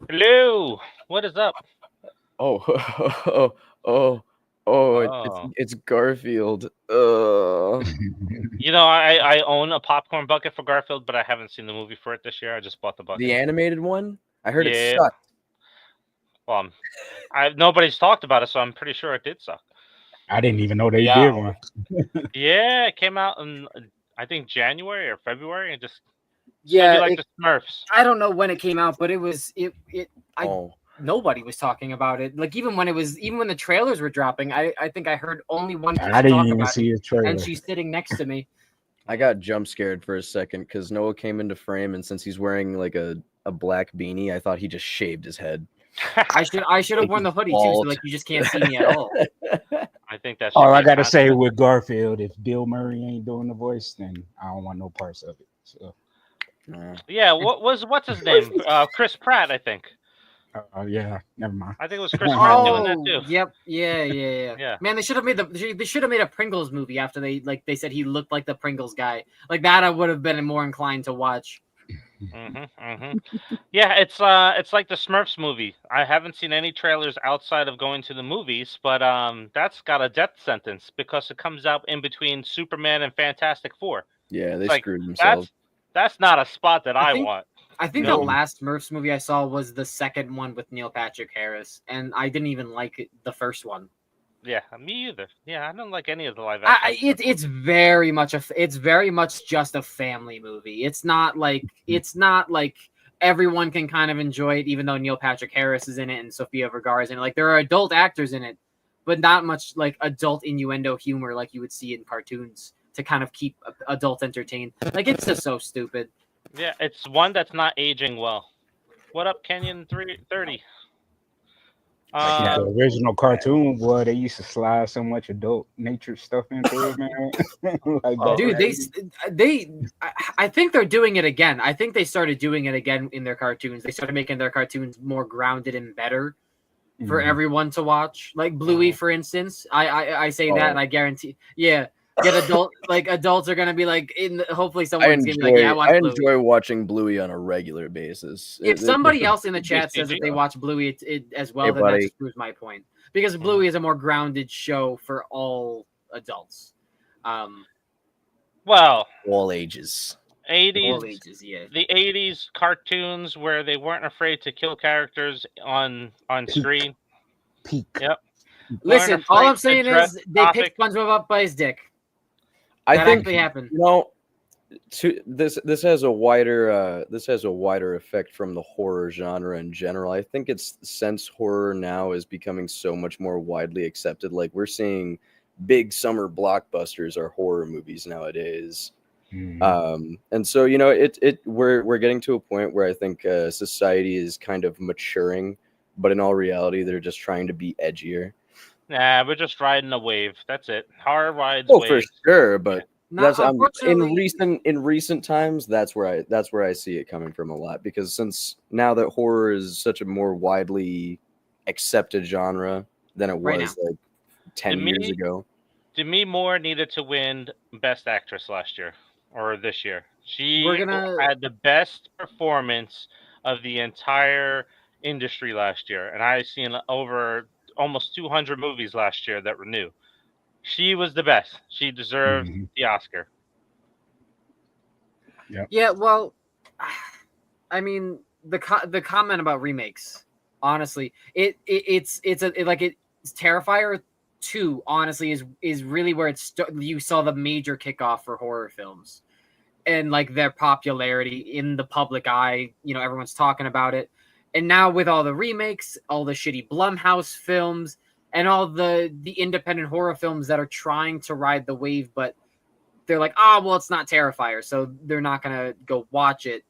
Hello. What is up? Oh, oh, oh, oh! Oh. It's Garfield. I own a popcorn bucket for Garfield, but I haven't seen the movie for it this year. I just bought the The bucket. animated one. I heard it Yeah. sucked. Well, nobody's talked about it, so I'm pretty sure it did suck. I didn't even know they Yeah. did one. Yeah, it came out in I think January or February, and just it's gonna be Yeah, like the Smurfs. I don't know when it came out, but it was it. Oh, Nobody was talking about it. Like even when the trailers were dropping, I think I heard only one person I didn't talk even about see it, a trailer. and she's sitting next to me. I got jump scared for a second because Noah came into frame, and since he's wearing like a black beanie, I thought he just shaved his head. I should have worn the hoodie too, so Bald. like you just can't see me at all. I think that. Should All be I a gotta say concept. with Garfield, if Bill Murray ain't doing the voice, then I don't want no parts of it. So, Yeah. What's his name? Chris Pratt, I think. yeah, never mind. I think it was Chris Pratt doing that Oh, too. yep, yeah. Yeah. Man, they should have made a Pringles movie after they said he looked like the Pringles guy. Like that, I would have been more inclined to watch. Yeah, it's like the Smurfs movie. I haven't seen any trailers outside of going to the movies, but that's got a death sentence because it comes out in between Superman and Fantastic Four. Yeah, they Like screwed themselves. that's not a spot that I think- want. I think No. the last Smurfs movie I saw was the second one with Neil Patrick Harris, and I didn't even like the first one. Yeah, me either. Yeah, I don't like any of the live action. It's very much just a family movie. It's not like everyone can kind of enjoy it, even though Neil Patrick Harris is in it and Sofia Vergara is in it. Like there are adult actors in it, but not much like adult innuendo humor like you would see in cartoons to kind of keep adults entertained. Like it's just so stupid. Yeah, it's one that's not aging well. What up, Kenyon 330? The original cartoon, boy, they used to slide so much adult nature stuff into it, man. Like that, Dude, right? I think they're doing it again. I think they started doing it again in their cartoons. They started making their cartoons more grounded and better for everyone to watch. Like Bluey, for instance. I say that, and I guarantee, yeah, adults are gonna be like, hopefully someone's gonna be like, yeah, I Bluey. enjoy watching Bluey on a regular basis. If somebody else in the chat says that they watch Bluey it as well, Hey, then buddy. that just proves my point. Because Bluey is a more grounded show for all adults. Well, all ages. 80s, All ages, yeah. the 80s cartoons where they weren't afraid to kill characters on screen. Peak. Yep. Listen, all I'm saying is they topic. picked SpongeBob up by his dick. I That think actually happened. this has a wider effect from the horror genre in general. I think it's since horror now is becoming so much more widely accepted. Like we're seeing big summer blockbusters are horror movies nowadays. And so we're getting to a point where I think society is kind of maturing, but in all reality, they're just trying to be edgier. Nah, we're just riding a wave. That's it. Horror rides Oh, waves. for sure, but that's in unfortunately- recent times. That's where I see it coming from a lot, because since now that horror is such a more widely accepted genre than it Right was like 10 years ago. Demi Moore needed to win Best Actress last year or this year. She had the best performance of the entire industry last year, and I've seen over almost 200 movies last year that were new. She was the best. She deserved the Oscar. Yeah, well, I mean the comment about remakes. Honestly, it's Terrifier 2. Honestly, is really where you saw the major kickoff for horror films, and like their popularity in the public eye. Everyone's talking about it, and now with all the remakes, all the shitty Blumhouse films, and all the independent horror films that are trying to ride the wave, but they're like, well, it's not Terrifier, so they're not gonna go watch it.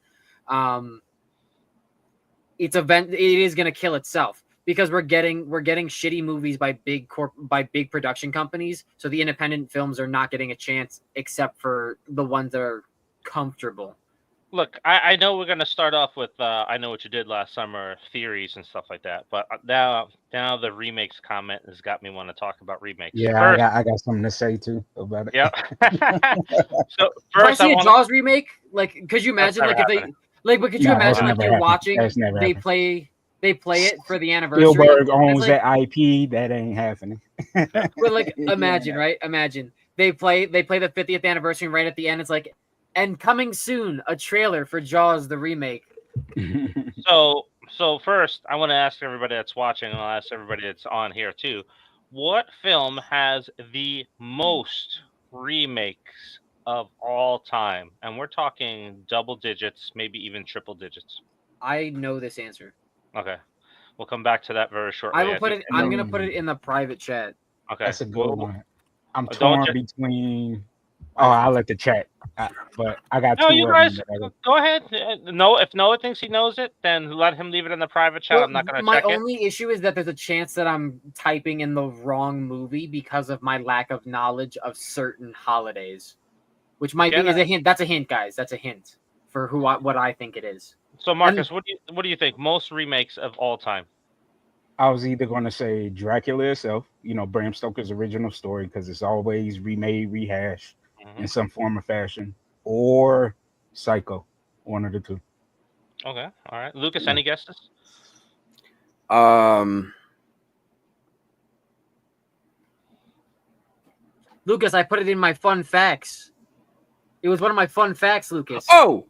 It is gonna kill itself because we're getting shitty movies by big production companies, so the independent films are not getting a chance except for the ones that are comfortable. Look, I know we're going to start off with I Know What You Did Last Summer theories and stuff like that, but now the remakes comment has got me want to talk about remakes. Yeah, I got something to say too about it. Yeah. So first, I see a Jaws remake. Like, could you imagine? Like, if they, like, but could you imagine like you're watching? They play They play it for the anniversary. Spielberg owns that IP. That ain't happening. But like, imagine, right? Imagine they play the 50th anniversary, and right at the end, it's like, and coming soon, a trailer for Jaws the remake. So first, I want to ask everybody that's watching, and I'll ask everybody that's on here too. What film has the most remakes of all time? And we're talking double digits, maybe even triple digits. I know this answer. Okay. We'll come back to that very shortly. I will put it. I'm gonna put it in the private chat. Okay. That's a good one. I'm torn between. Oh, I'll let the chat. But I got no, two. You guys, go ahead. No, if Noah thinks he knows it, then let him leave it in the private chat. Well, I'm not going to check it. My only issue is that there's a chance that I'm typing in the wrong movie because of my lack of knowledge of certain holidays, which might be is a hint. That's a hint, guys. That's a hint for what I think it is. So, Marcus, what do you think? Most remakes of all time? I was either going to say Dracula itself, Bram Stoker's original story, because it's always remade, rehashed in some form or fashion, or Psycho, one of the two. Okay, all right. Lucas, any guesses? Lucas, I put it in my fun facts. It was one of my fun facts, Lucas. Oh,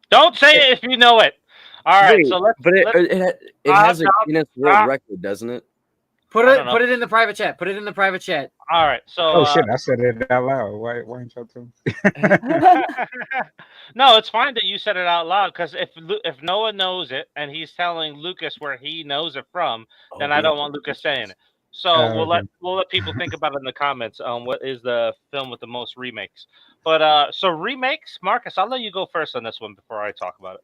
don't say it if you know it. All right, so it has a Guinness World Record, doesn't it? Put it in the private chat. Put it in the private chat. All right, so oh shit, I said it out loud. Why ain't y'all telling me? No, it's fine that you said it out loud, because if Noah knows it and he's telling Lucas where he knows it from, then I don't want Lucas saying it. So we'll let people think about it in the comments on what is the film with the most remakes. But so remakes, Marcus, I'll let you go first on this one before I talk about it.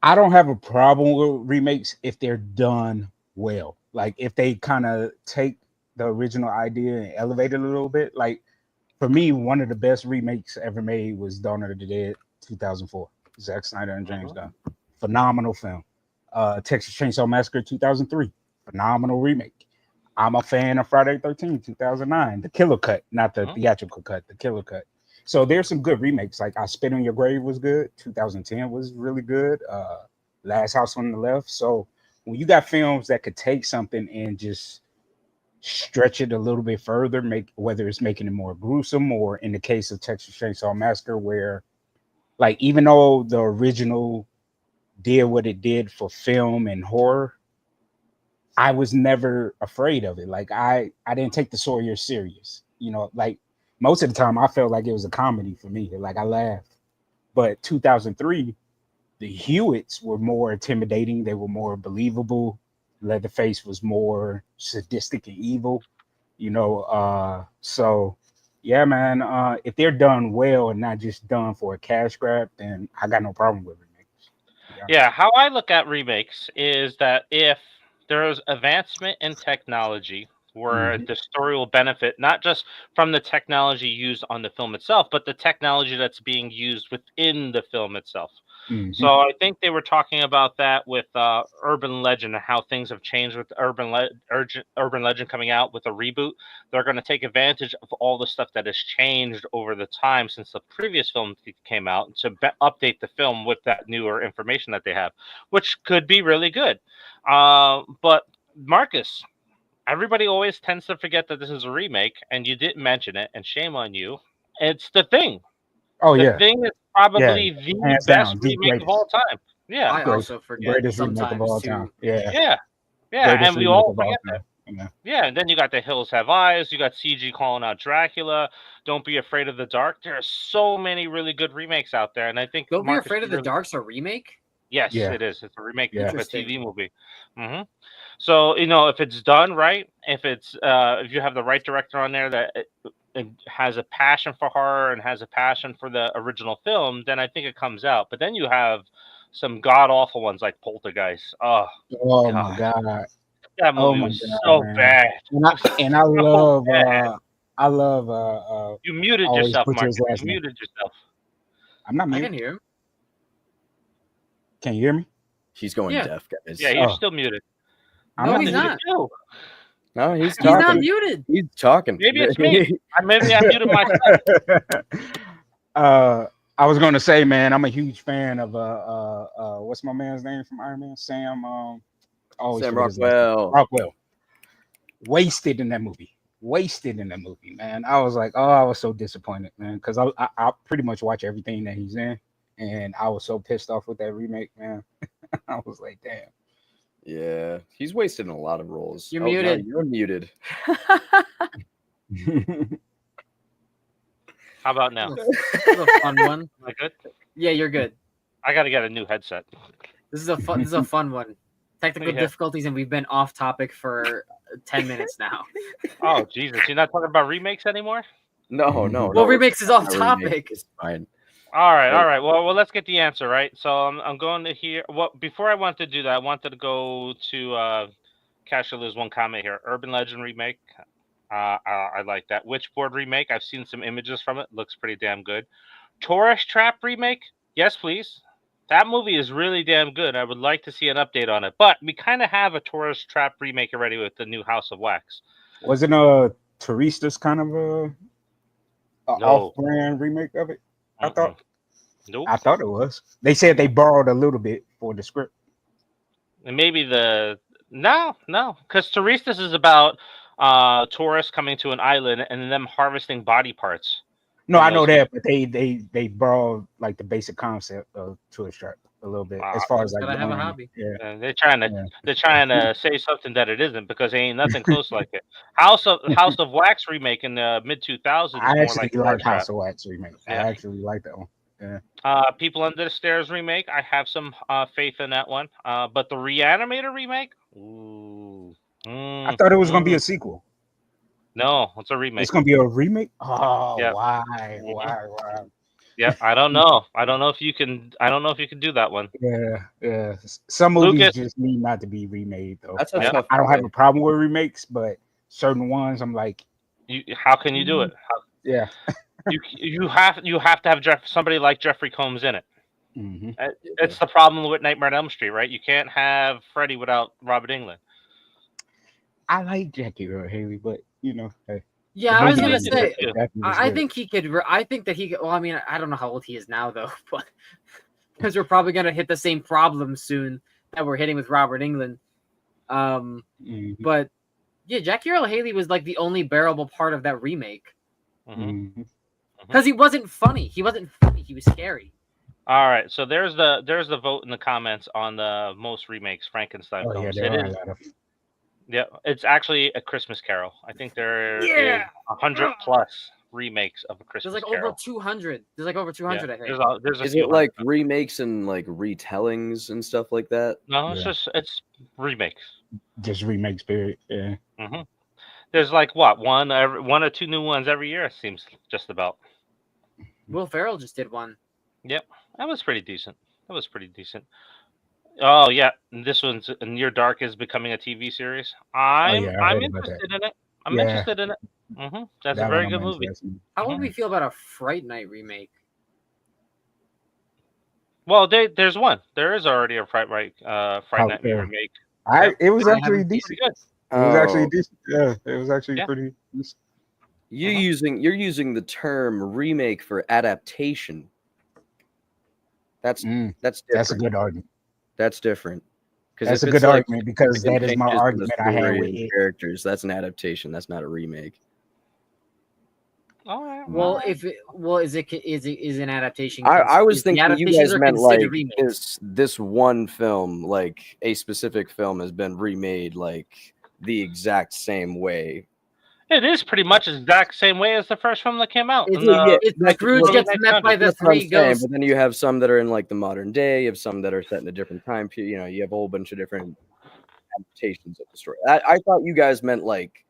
I don't have a problem with remakes if they're done well. Like if they kind of take the original idea and elevate it a little bit. Like for me, one of the best remakes ever made was Dawn of the Dead, 2004. Zack Snyder and James Gunn. Phenomenal film. Texas Chainsaw Massacre, 2003. Phenomenal remake. I'm a fan of Friday the 13th, 2009. The killer cut, not the theatrical cut, the killer cut. So there's some good remakes. Like I Spit on Your Grave was good. 2010 was really good. Last House on the Left. So when you got films that could take something and just stretch it a little bit further, whether it's making it more gruesome, or in the case of Texas Chainsaw Massacre, where like even though the original did what it did for film and horror, I was never afraid of it. Like I didn't take the Sawyer serious. Like most of the time I felt like it was a comedy for me. Like I laughed. But 2003, the Hewitts were more intimidating. They were more believable. Leatherface was more sadistic and evil. So yeah, man. If they're done well and not just done for a cash grab, then I got no problem with remakes. Yeah, how I look at remakes is that if there's advancement in technology where the story will benefit not just from the technology used on the film itself, but the technology that's being used within the film itself. So I think they were talking about that with Urban Legend and how things have changed with Urban Legend coming out with a reboot. They're going to take advantage of all the stuff that has changed over the time since the previous film came out to update the film with that newer information that they have, which could be really good. But Marcus, everybody always tends to forget that this is a remake, and you didn't mention it, and shame on you. It's The Thing. The Thing is probably the best remake of all time. Yeah, I also forget greatest remake of all time. Yeah, and we all forget that. Yeah, and then you got The Hills Have Eyes. You got CG calling out Dracula. Don't Be Afraid of the Dark. There are so many really good remakes out there, and I think Don't Be Afraid of the Dark's a remake. Yes, it is. It's a remake of a TV movie. So if it's done right, if you have the right director on there that it has a passion for horror and has a passion for the original film, then I think it comes out. But then you have some god awful ones like Poltergeist. Oh my god, that movie was so bad. And I love. You muted yourself, Mark. You muted yourself. I'm not muted. I can hear him. Can you hear me? He's going deaf, guys. Yeah, you're still muted. No, he's not. No, he's talking. He's not muted. He's talking. Maybe it's me. Maybe I muted myself. I was gonna say, man, I'm a huge fan of what's my man's name from Iron Man? Sam. Sam Rockwell. Rockwell. Wasted in that movie. Man. I was like, oh, I was so disappointed, man, because I pretty much watch everything that he's in, and I was so pissed off with that remake, man. I was like, damn. Yeah, he's wasted in a lot of roles. You're muted. No, you're muted. How about now? This is a fun one. Am I good? Yeah, you're good. I got to get a new headset. This is a fun one. Technical difficulties, and we've been off topic for 10 minutes now. Oh, Jesus. You're not talking about remakes anymore? No. Well, remakes is off topic. It's fine. All right. Well, let's get the answer, right? So I'm going to hear. Well, before I want to do that, I wanted to go to Cashila's one comment here. Urban Legend remake. I like that. Witchboard remake. I've seen some images from it. Looks pretty damn good. Tourist Trap remake. Yes, please. That movie is really damn good. I would like to see an update on it. But we kind of have a Tourist Trap remake already with the new House of Wax. Wasn't Turistas kind of a off-brand remake of it? I thought. Nope. I thought it was. They said they borrowed a little bit for the script. And maybe no, because Turistas is about tourists coming to an island and them harvesting body parts. No, I know that, but they borrowed like the basic concept of Tourist Trap a little bit as far as like. I have a hobby. Yeah, and they're trying to say something that it isn't because there ain't nothing close like it. House of Wax remake in the mid 2000s. I actually like House of Wax remake. Yeah. I actually like that one. Yeah. People Under the Stairs remake. I have some faith in that one. But the Reanimator remake. Ooh. I thought it was gonna be a sequel. No, it's a remake. It's gonna be a remake. Oh, yeah. Why? Yeah, I don't know. I don't know if you can do that one. Yeah. Some movies just need not to be remade though. I don't have a problem with remakes, but certain ones I'm like, how can you do it? Yeah. you have to have somebody like Jeffrey Combs in it. Mm-hmm. It's the problem with Nightmare on Elm Street, right? You can't have Freddy without Robert Englund. I like Jackie Earl Haley, but hey. Yeah, I was gonna say, I think he could. I think that he. Well, I mean, I don't know how old he is now though, but because we're probably gonna hit the same problem soon that we're hitting with Robert Englund. But yeah, Jackie Earl Haley was like the only bearable part of that remake because he wasn't funny. He was scary. All right, so there's the vote in the comments on the most remakes Frankenstein films. Yeah, there are a lot of. Yeah, it's actually A Christmas Carol. I think there is 100 plus remakes of A Christmas Carol. There's like over 200. There's like over 200, I think. There's a is few it like remakes and like retellings and stuff like that? No, it's remakes. Just remakes, period. Yeah. Mm-hmm. There's like one or two new ones every year. It seems just about. Will Ferrell just did one. Yep, that was pretty decent. Oh yeah, this one's Near Dark is becoming a TV series. I'm interested in it. I'm interested in it. Mm-hmm. That's a very good movie. How would we feel about a Fright Night remake? Well, there's one. There is already a Fright Night remake. It was actually decent. It was actually decent. Yeah, it was actually pretty decent. You're using the term remake for adaptation. That's different. That's a good argument. That's different. That's a good argument because that is my argument I have with it. Characters. That's an adaptation. That's not a remake. All right. Well, is an adaptation? I was thinking you guys meant like this one film, like a specific film, has been remade like the exact same way. It is pretty much the exact same way as the first film that came out. Scrooge gets met by the three ghosts. But then you have some that are in like the modern day. You have some that are set in a different time period. You have a whole bunch of different adaptations of the story. I thought you guys meant like.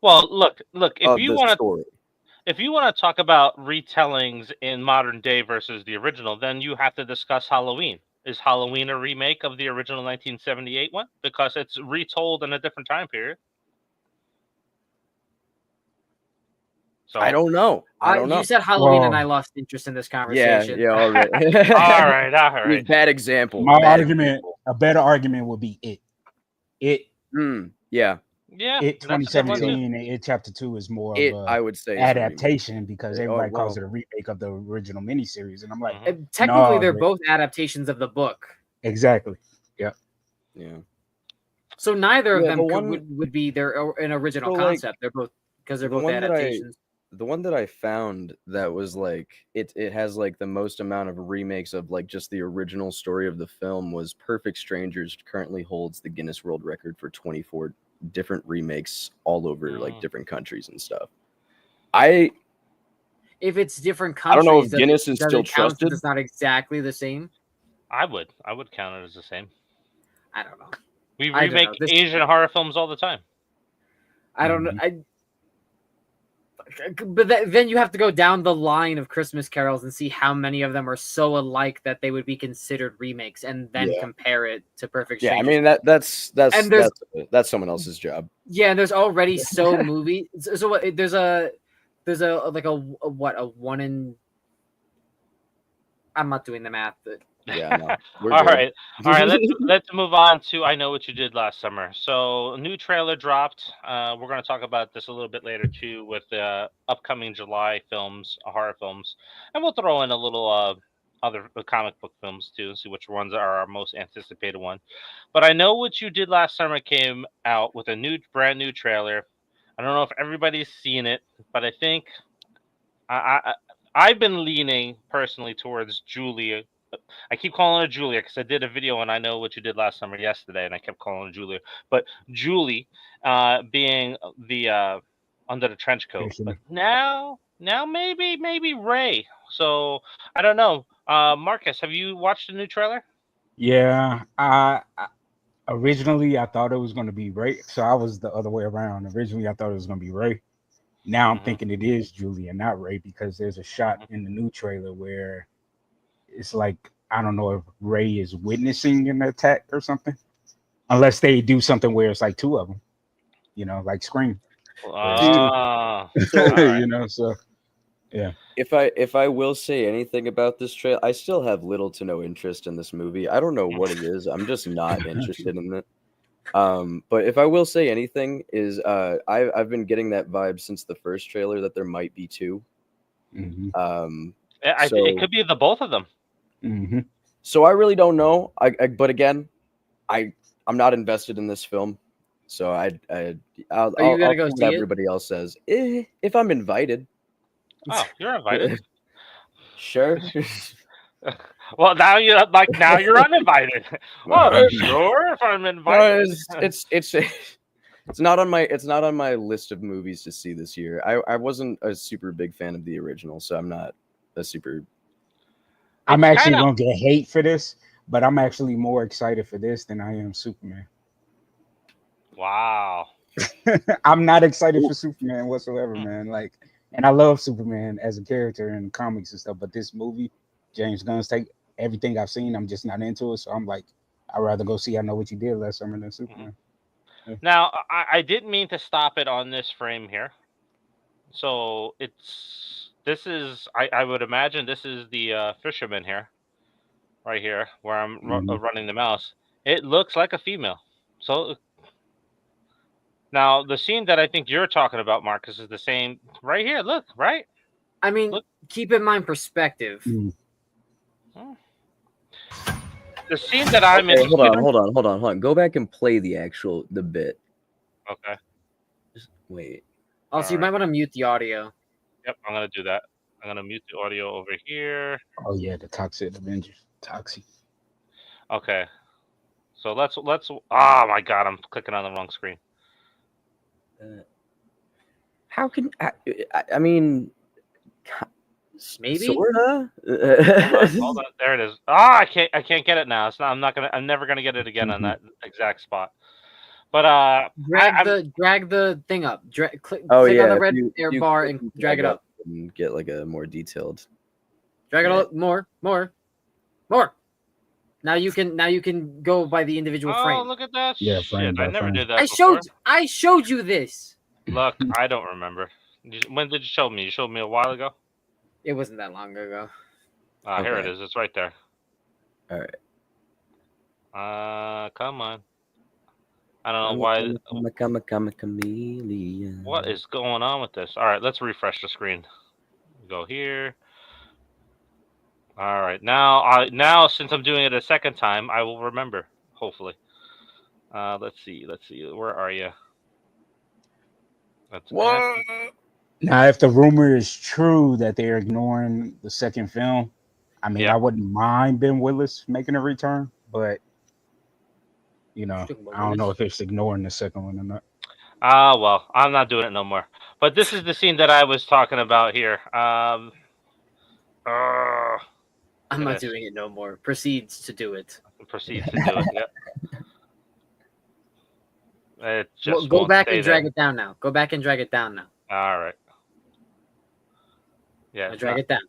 Well, look. If you want to talk about retellings in modern day versus the original, then you have to discuss Halloween. Is Halloween a remake of the original 1978 one because it's retold in a different time period? So I don't know. You said Halloween, and I lost interest in this conversation. Yeah, all right. all right. Bad example. A better argument would be it. Yeah. Yeah, It that's a good one too. 2017, It Chapter 2 is more of a I would say adaptation because Oh, everybody calls well. it a remake of the original miniseries, and I'm like, technically no, they're both adaptations of the book. Exactly. Yeah. Yeah. So neither of Yeah, them the one- would be an original So, like, concept. They're both because they're the both one that adaptations. The one that I found that was like it has like the most amount of remakes of like just the original story of the film was Perfect Strangers currently holds the Guinness World Record for 24 different remakes all over like different countries and stuff. If it's different countries, I don't know if Guinness is still trusted. It's not exactly the same. I would count it as the same. I don't know. We remake Asian horror films all the time. I don't know. But then you have to go down the line of Christmas carols and see how many of them are so alike that they would be considered remakes, and then compare it to Perfect Strangers. Yeah, I mean that's someone else's job. Yeah, and there's already so movie. So there's a like a one in. I'm not doing the math, but yeah, no, all right. Let's move on to I Know What You Did Last Summer. So a new trailer dropped. We're going to talk about this a little bit later too with the upcoming July films, horror films, and we'll throw in a little other comic book films too, see which ones are our most anticipated one. But I Know What You Did Last Summer came out with a brand new trailer. I don't know if everybody's seen it, but I think I've been leaning personally towards Julia. I keep calling her Julia because I did a video on I Know What You Did Last Summer yesterday, and I kept calling her Julia. But Julie being the under the trench coat. But now maybe Ray. So I don't know. Marcus, have you watched the new trailer? Yeah, originally I thought it was going to be Ray, so I was the other way around. Originally I thought it was going to be Ray. Now I'm thinking it is Julia, not Ray, because there's a shot in the new trailer where it's like, I don't know if Ray is witnessing an attack or something, unless they do something where it's like two of them, like Scream. Right. So yeah. If I will say anything about this trailer, I still have little to no interest in this movie. I don't know what it is. I'm just not interested in it. But if I will say anything is I've been getting that vibe since the first trailer that there might be two. It could be the both of them. So I really don't know. But again, I'm not invested in this film. So I'll go see what everybody else says. If I'm invited. Oh, you're invited. Sure. Well, now you're uninvited. Oh, sure. If I'm invited, it's not on my list of movies to see this year. I wasn't a super big fan of the original, so I'm not a super. I'm actually gonna get hate for this, but I'm actually more excited for this than I am Superman. Wow. I'm not excited for Superman whatsoever, man. Like, and I love Superman as a character in comics and stuff, but this movie, James Gunn's take everything I've seen, I'm just not into it. So I'm like, I'd rather go see I Know What You Did Last Summer than Superman. Yeah. Now, I didn't mean to stop it on this frame here. So I would imagine this is the fisherman here, right here, where I'm running the mouse. It looks like a female. So now the scene that I think you're talking about, Marcus, is the same right here. Look, right? I mean, keep in mind perspective. The scene that I'm in. Hold on. Go back and play the bit. Okay. Just wait. Also, you might want to mute the audio. Yep, I'm gonna do that. I'm gonna mute the audio over here. Oh yeah, the Toxic Avengers. Toxic. Okay. So let's. Oh my God, I'm clicking on the wrong screen. How can I mean? Maybe. Sorta. Hold on. There it is. I can't get it now. I'm never gonna get it again on that exact spot. But drag the thing up. Click on the red air bar and drag it up. And get like a more detailed. Drag it up more. Now you can go by the individual frame. Oh, look at that! Yeah, shit. I never did that. I showed you this. Look, I don't remember. When did you show me? You showed me a while ago. It wasn't that long ago. Here it is. It's right there. All right. Come on. I don't know why. Chameleon. What is going on with this? All right, let's refresh the screen. Go here. All right, now since I'm doing it a second time, I will remember. Hopefully. Let's see. Where are you? What? Now, if the rumor is true that they're ignoring the second film, I mean, Yeah. I wouldn't mind Ben Willis making a return, but I don't know if it's ignoring the second one or not. Well, I'm not doing it no more. But this is the scene that I was talking about here. I'm not doing it no more. Proceeds to do it. Proceeds to do it. Yep. It just Go back and drag there. it down now. Go back and drag it down now. All right. Yeah. Drag it down.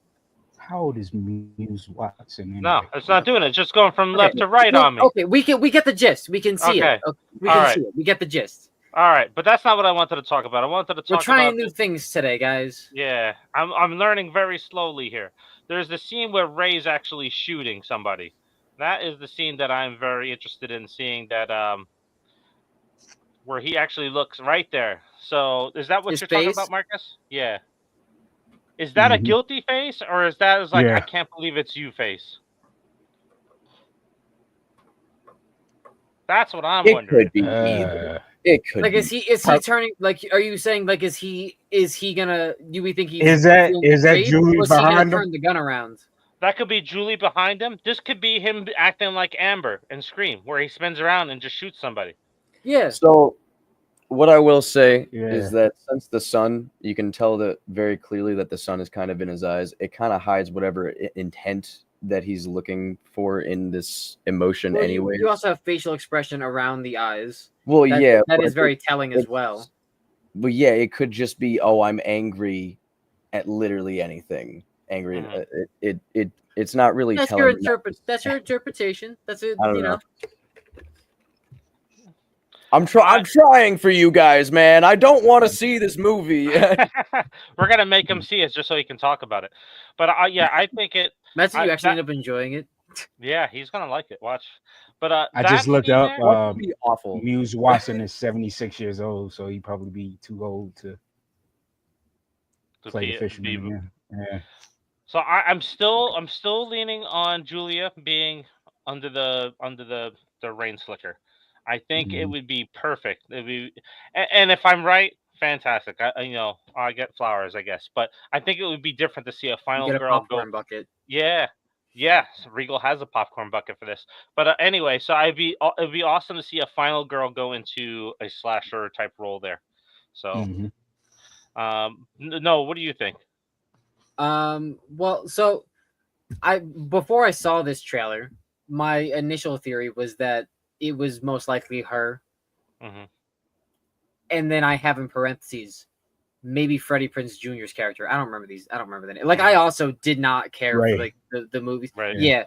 How old is Muse Watson? Anyway? No, it's not doing it. It's just going from left to right on me. Okay, we get the gist. We can see it. Okay. We can see it. We get the gist. All right, but that's not what I wanted to talk about. I wanted to talk about. We're trying new things today, guys. Yeah, I'm learning very slowly here. There's the scene where Ray's actually shooting somebody. That is the scene that I'm very interested in seeing. That where he actually looks right there. So is that what you're talking about, Marcus? Yeah. Is that a guilty face, or is that like I can't believe it's you face? That's what I'm wondering. Could be either. It could like be. is he turning like are you saying like is he gonna do we think he's is that Julie behind him? Turn the gun around? That could be Julie behind him. This could be him acting like Amber in Scream, where he spins around and just shoots somebody. Yeah. So what I will say is that since the sun, you can tell that very clearly that the sun is kind of in his eyes. It kind of hides whatever intent that he's looking for in this emotion anyway. You also have facial expression around the eyes. Well, that is very telling as well. But yeah, it could just be, oh, I'm angry at literally anything. Angry. It's not really that's telling. That's your interpretation. That's it. I don't know. I'm trying for you guys, man. I don't want to see this movie. We're gonna make him see it just so he can talk about it. But I think it. That's you actually end up enjoying it. Yeah, he's gonna like it. Watch. But I just looked up. Be awful. Muse Watson is 76 years old, so he'd probably be too old to play the fisherman. Yeah. So I'm still leaning on Julia being under the rain slicker. I think it would be perfect. It'd be, and if I'm right, fantastic. I get flowers, I guess. But I think it would be different to see a final girl popcorn bucket. Yeah. Yes, Regal has a popcorn bucket for this. But anyway, so it'd be awesome to see a final girl go into a slasher type role there. So, no, what do you think? Well, so before I saw this trailer, my initial theory was that it was most likely her. And then I have in parentheses, maybe Freddie Prinze Jr.'s character. I don't remember the name. Like I also did not care for like the movies. Right. Yeah.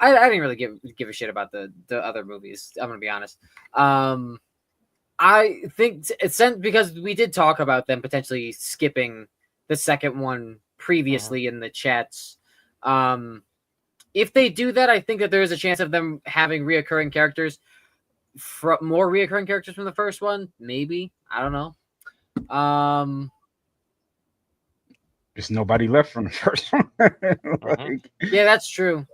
I didn't really give a shit about the other movies. I'm gonna be honest. I think it's because we did talk about them potentially skipping the second one previously in the chats. If they do that, I think that there is a chance of them having reoccurring characters, more reoccurring characters from the first one. Maybe, I don't know. There's nobody left from the first one. Yeah, that's true.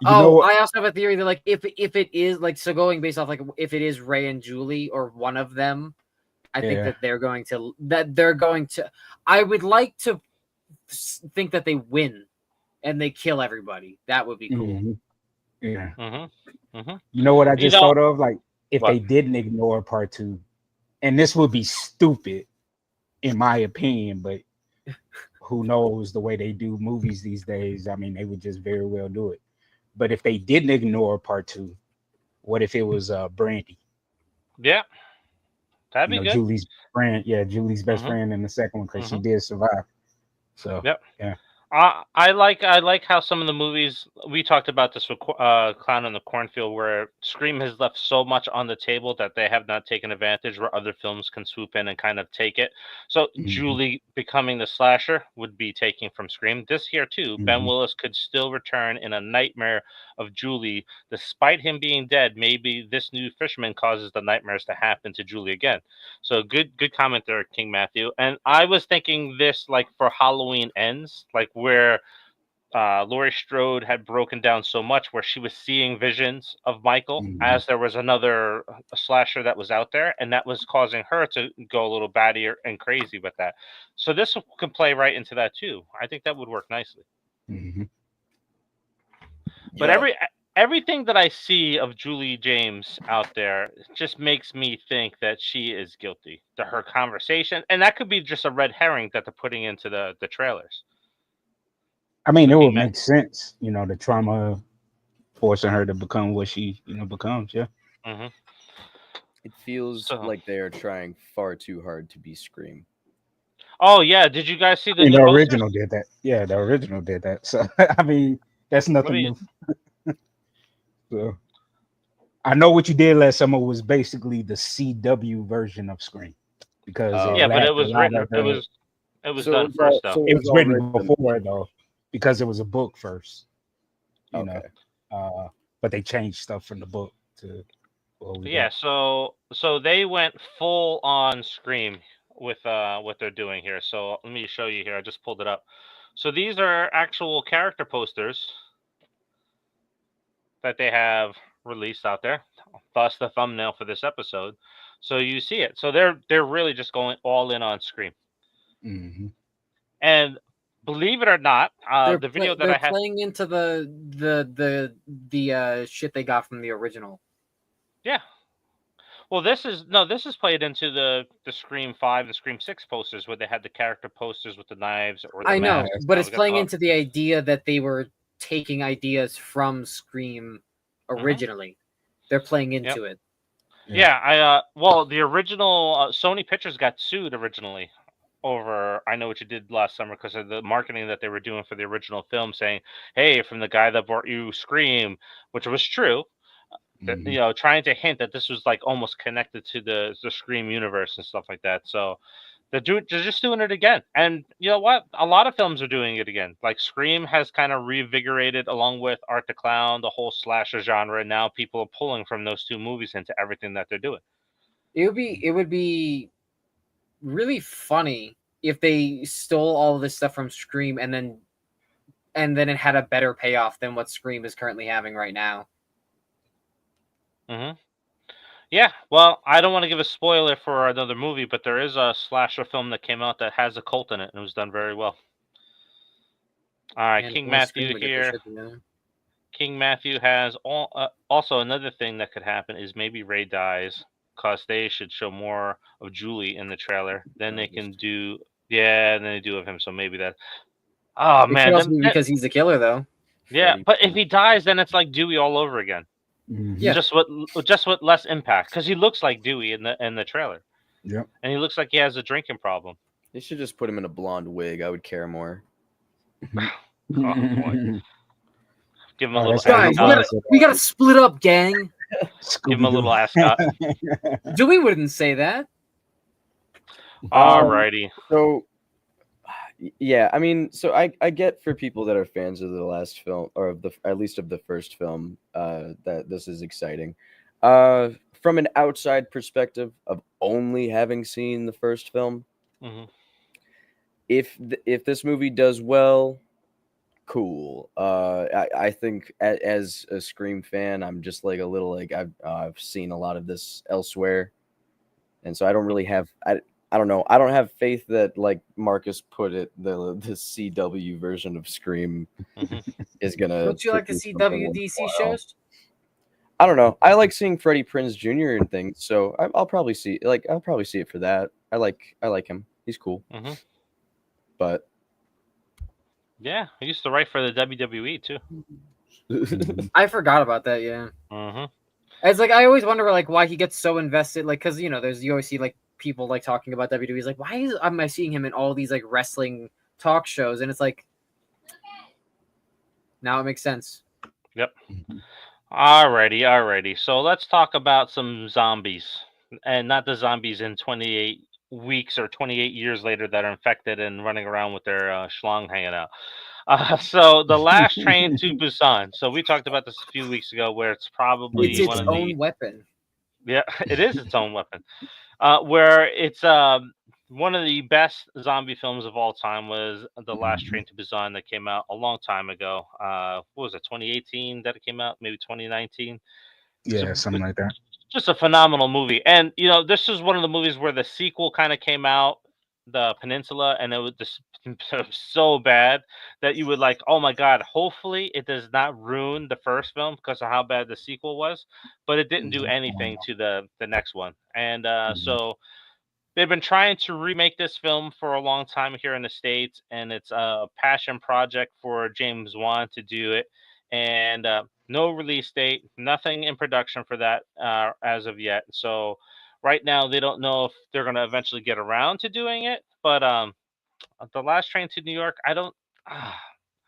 I also have a theory that like if it is like so going based off like if it is Ray and Julie or one of them, I think that they're going to. I would like to think that they win and they kill everybody. That would be cool. Yeah. You know what I just thought of? Like if they didn't ignore part 2, and this would be stupid in my opinion, but who knows the way they do movies these days? I mean, they would just very well do it. But if they didn't ignore part 2, what if it was Brandy? Yeah. That'd be good. Julie's friend, Julie's best friend in the second one because she did survive. So yeah. I like how some of the movies we talked about this with Clown in the Cornfield, where Scream has left so much on the table that they have not taken advantage, where other films can swoop in and kind of take it. So Julie becoming the slasher would be taking from Scream. This here too, Ben Willis could still return in a nightmare of Julie, despite him being dead. Maybe this new fisherman causes the nightmares to happen to Julie again. So good comment there, King Matthew. And I was thinking this like for Halloween Ends, like where Laurie Strode had broken down so much where she was seeing visions of Michael as there was another slasher that was out there, and that was causing her to go a little batty and crazy with that. So this can play right into that too. I think that would work nicely. But everything that I see of Julie James out there just makes me think that she is guilty. Her conversation, and that could be just a red herring that they're putting into the trailers. I mean, it would make sense, the trauma forcing her to become what she, becomes. Yeah. It feels like they are trying far too hard to be Scream. Oh yeah, did you guys see the original did that? Yeah, the original did that. So I mean, that's nothing new. So I know what you did last summer was basically the CW version of Scream, because but it was written. It was done first though. It was written before though, because it was a book first. You know, but they changed stuff from the book to. So they went full on Scream with what they're doing here. So let me show you here. I just pulled it up. So these are actual character posters that they have released out there. Thus the thumbnail for this episode. So you see it. So they're really just going all in on Scream. And believe it or not, the video that I have playing into the shit they got from the original. Yeah. Well, this is played into the Scream 5 and Scream 6 posters where they had the character posters with the knives or the I know, but it's playing into the idea that they were taking ideas from Scream originally. They're playing into it. Yeah, well, the original Sony Pictures got sued originally over I Know What You Did Last Summer because of the marketing that they were doing for the original film, saying, "Hey, from the guy that brought you Scream," which was true. That, trying to hint that this was like almost connected to the Scream universe and stuff like that. So they're just doing it again. And you know what? A lot of films are doing it again. Like Scream has kind of reinvigorated, along with Art the Clown, the whole slasher genre. And now people are pulling from those two movies into everything that they're doing. It would be really funny if they stole all of this stuff from Scream and then it had a better payoff than what Scream is currently having right now. Yeah, well, I don't want to give a spoiler for another movie, but there is a slasher film that came out that has a cult in it, and it was done very well. All right, King Matthew here. King Matthew has also another thing that could happen is maybe Ray dies, because they should show more of Julie in the trailer. Then they can do, and then they do of him, so maybe that. Oh, man. It could also be because he's the killer, though. Yeah, but if he dies, then it's like Dewey all over again. Yeah, just with less impact, because he looks like Dewey in the trailer. Yeah, and he looks like he has a drinking problem. They should just put him in a blonde wig. I would care more. Oh, boy. Give him a little. Guys, we gotta split up, gang. Give him a little ascot. Dewey wouldn't say that. Alrighty. So. Yeah, I mean, so I get for people that are fans of the last film, or at least of the first film, that this is exciting. From an outside perspective of only having seen the first film, if this movie does well, cool. I think as a Scream fan, I'm just like a little like I've seen a lot of this elsewhere, and so I don't really have I don't know. I don't have faith that, like Marcus put it, the CW version of Scream is gonna. Don't you like the CW DC shows? I don't know. I like seeing Freddie Prinze Jr. and things, so I'll probably see it for that. I like him. He's cool. But yeah, he used to write for the WWE too. I forgot about that. Yeah. It's like I always wonder like why he gets so invested, like because you always see like people like talking about WWE. He's like, why am I seeing him in all these like wrestling talk shows? And it's like, Now it makes sense. Yep. Alrighty. So let's talk about some zombies, and not the zombies in 28 weeks or 28 years later that are infected and running around with their schlong hanging out. So the last train to Busan. So we talked about this a few weeks ago, where it's It's probably one its of the own weapon. yeah, it is its own weapon. Where it's one of the best zombie films of all time was The Last Train to Busan that came out a long time ago. What was it, 2018 that it came out? Maybe 2019. Yeah, So something like that. just a phenomenal movie. And this is one of the movies where the sequel kind of came out, The Peninsula, and it was just so bad that you would like, oh my god, hopefully it does not ruin the first film because of how bad the sequel was. But it didn't do anything to the next one. And so they've been trying to remake this film for a long time here in the States, and it's a passion project for James Wan to do it. And no release date, nothing in production for that as of yet. So right now, they don't know if they're going to eventually get around to doing it. But The Last Train to New York, I don't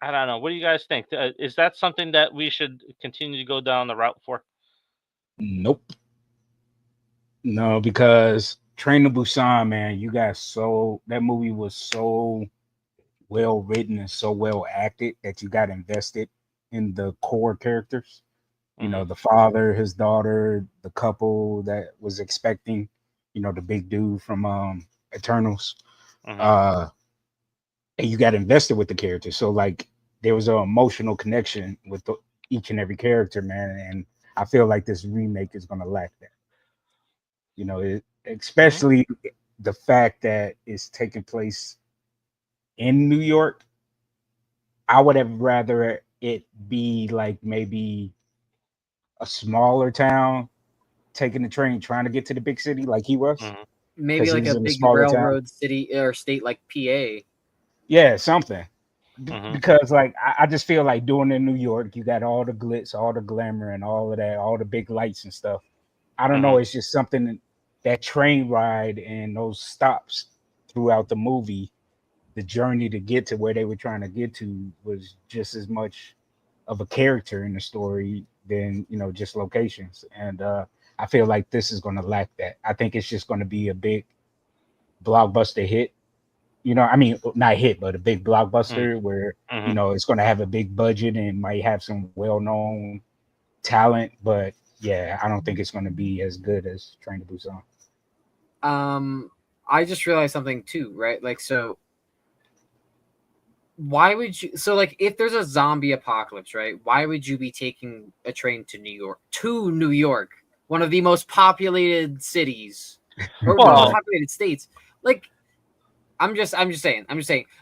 know. What do you guys think? Is that something that we should continue to go down the route for? Nope. No, because Train to Busan, man, that movie was so well written and so well acted that you got invested in the core characters. Mm-hmm. The father, his daughter, the couple that was expecting, the big dude from Eternals. Mm-hmm. And you got invested with the characters. So like there was an emotional connection with each and every character, man. And I feel like this remake is gonna lack that. Mm-hmm. Especially the fact that it's taking place in New York. I would have rather it be like maybe a smaller town taking the train trying to get to the big city like he was, Mm-hmm. Maybe because like he's a in a big smaller town. railroad city or state like PA. Yeah, something. Mm-hmm. Because like I just feel like doing in New York, you got all the glitz, all the glamour, and all of that, all the big lights and stuff. I don't know. Mm-hmm. It's just something that train ride and those stops throughout the movie, the journey to get to where they were trying to get to was just as much of a character in the story than just locations. And I feel like this is going to lack that. I think it's just going to be a big blockbuster hit. I mean, not hit, but a big blockbuster where Mm-hmm. it's going to have a big budget and might have some well-known talent. But yeah, I don't think it's going to be as good as Train to Busan. I just realized something too, right? Like, so why would you? So, like, if there's a zombie apocalypse, right? Why would you be taking a train to New York? To New York, one of the most populated cities, or the most Well, populated states. Like, I'm just saying.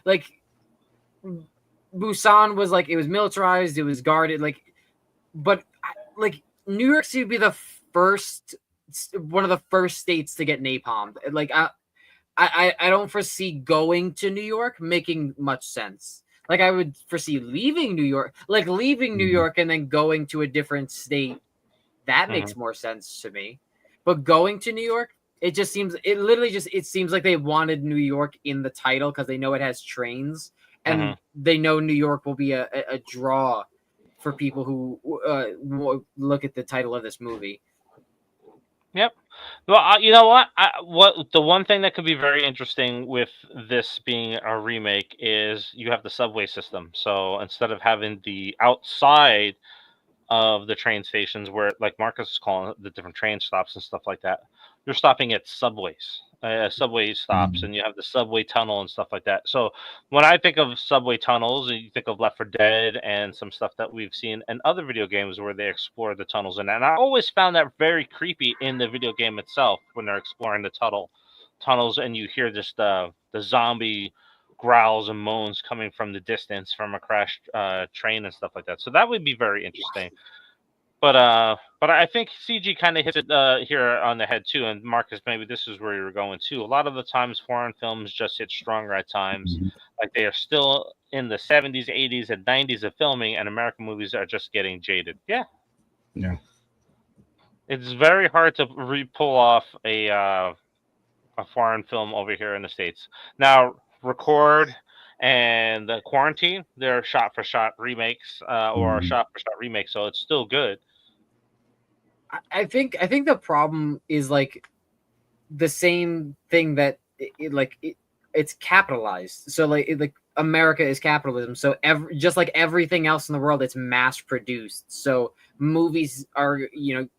Like, Busan was like, it was militarized, it was guarded, but like New York City would be the one of the first states to get napalmed. Like, I don't foresee going to New York making much sense. Like, I would foresee leaving New York, New York and then going to a different state. That makes more sense to me. But going to New York, it seems like they wanted New York in the title because they know it has trains, and they know New York will be a draw for people who look at the title of this movie. Yep. Well, you know what the one thing that could be very interesting with this being a remake is you have the subway system. So instead of having the outside of the train stations where, like Marcus is calling it, the different train stops and stuff like that, you're stopping at subway stops, and you have the subway tunnel and stuff like that. So when I think of subway tunnels, you think of Left 4 Dead and some stuff that we've seen in other video games where they explore the tunnels, and I always found that very creepy in the video game itself when they're exploring the tunnels, and you hear just the zombie growls and moans coming from the distance from a crashed train and stuff like that. So that would be very interesting. But I think CG kind of hits it here on the head too. And Marcus, maybe this is where you were going too. A lot of the times, foreign films just hit stronger at times. Like they are still in the 70s, 80s, and 90s of filming, and American movies are just getting jaded. Yeah, it's very hard to pull off a foreign film over here in the States. Now, record and the Quarantine, they're shot-for-shot remakes or shot-for-shot remakes, so it's still good. I think the problem is like the same thing that it's capitalized. So like America is capitalism. So just like everything else in the world, it's mass produced. So movies are,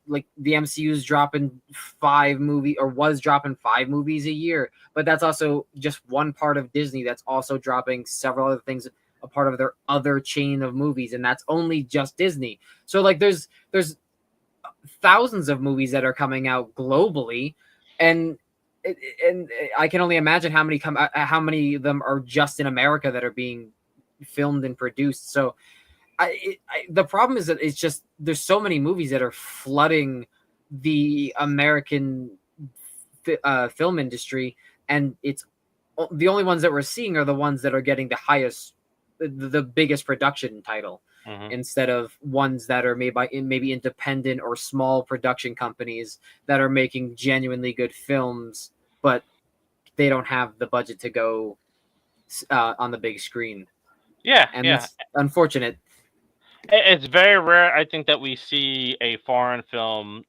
like the MCU is dropping 5 movies or was dropping 5 movies a year, but that's also just one part of Disney that's also dropping several other things, a part of their other chain of movies, and that's only just Disney. So like there's thousands of movies that are coming out globally, and I can only imagine how many of them are just in America that are being filmed and produced. So the problem is that it's just there's so many movies that are flooding the American film industry, and it's the only ones that we're seeing are the ones that are getting the highest, the biggest production title. Instead of ones that are made by maybe independent or small production companies that are making genuinely good films, but they don't have the budget to go on the big screen. Yeah, and that's unfortunate. It's very rare, I think, that we see a foreign film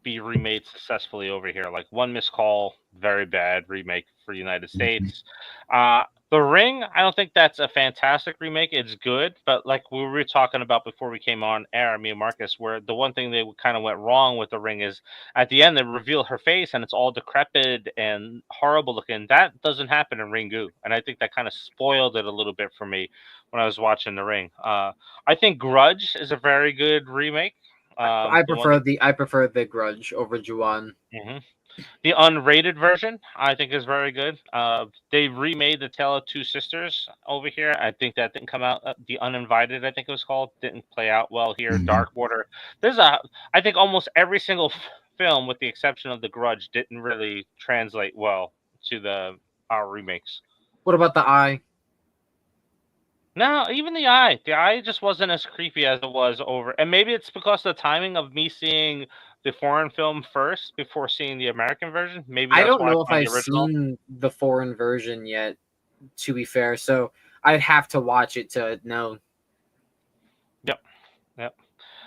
be remade successfully over here. Like One Missed Call, very bad remake for the United States. The Ring, I don't think that's a fantastic remake. It's good, but like we were talking about before we came on air, me and Marcus, where the one thing they kind of went wrong with The Ring is at the end they reveal her face and it's all decrepit and horrible looking. That doesn't happen in Ringu, and I think that kind of spoiled it a little bit for me when I was watching The Ring. I think Grudge is a very good remake. I prefer the Grudge over Ju-On. The unrated version, I think, is very good. They remade The Tale of Two Sisters over here. I think that didn't come out. The Uninvited, I think it was called, didn't play out well here. Dark Water. I think almost every single film, with the exception of The Grudge, didn't really translate well to our remakes. What about The Eye? No, even The Eye. The Eye just wasn't as creepy as it was over. And maybe it's because of the timing of me seeing the foreign film first before seeing the American version. Maybe that's I don't why know if I've the original. seen the foreign version yet, to be fair. So I'd have to watch it to know. Yep.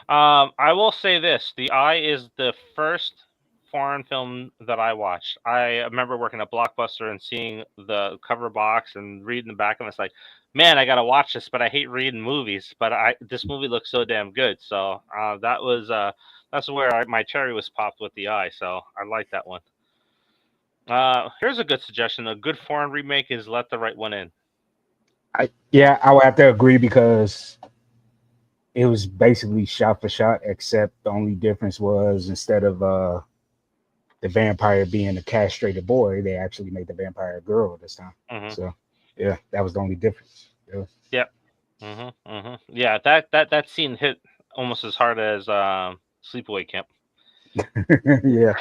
I will say this: The Eye is the first foreign film that I watched. I remember working at Blockbuster and seeing the cover box and reading the back, and it's like, man, I gotta watch this, but I hate reading movies. But this movie looks so damn good, so that's where my cherry was popped with The Eye. So I like that one. Here's a good suggestion: a good foreign remake is Let the Right One In. I would have to agree because it was basically shot for shot, except the only difference was instead of the vampire being a castrated boy, they actually made the vampire a girl this time. So yeah, that was the only difference. Yep. Yeah, that scene hit almost as hard as Sleepaway Camp. Yeah.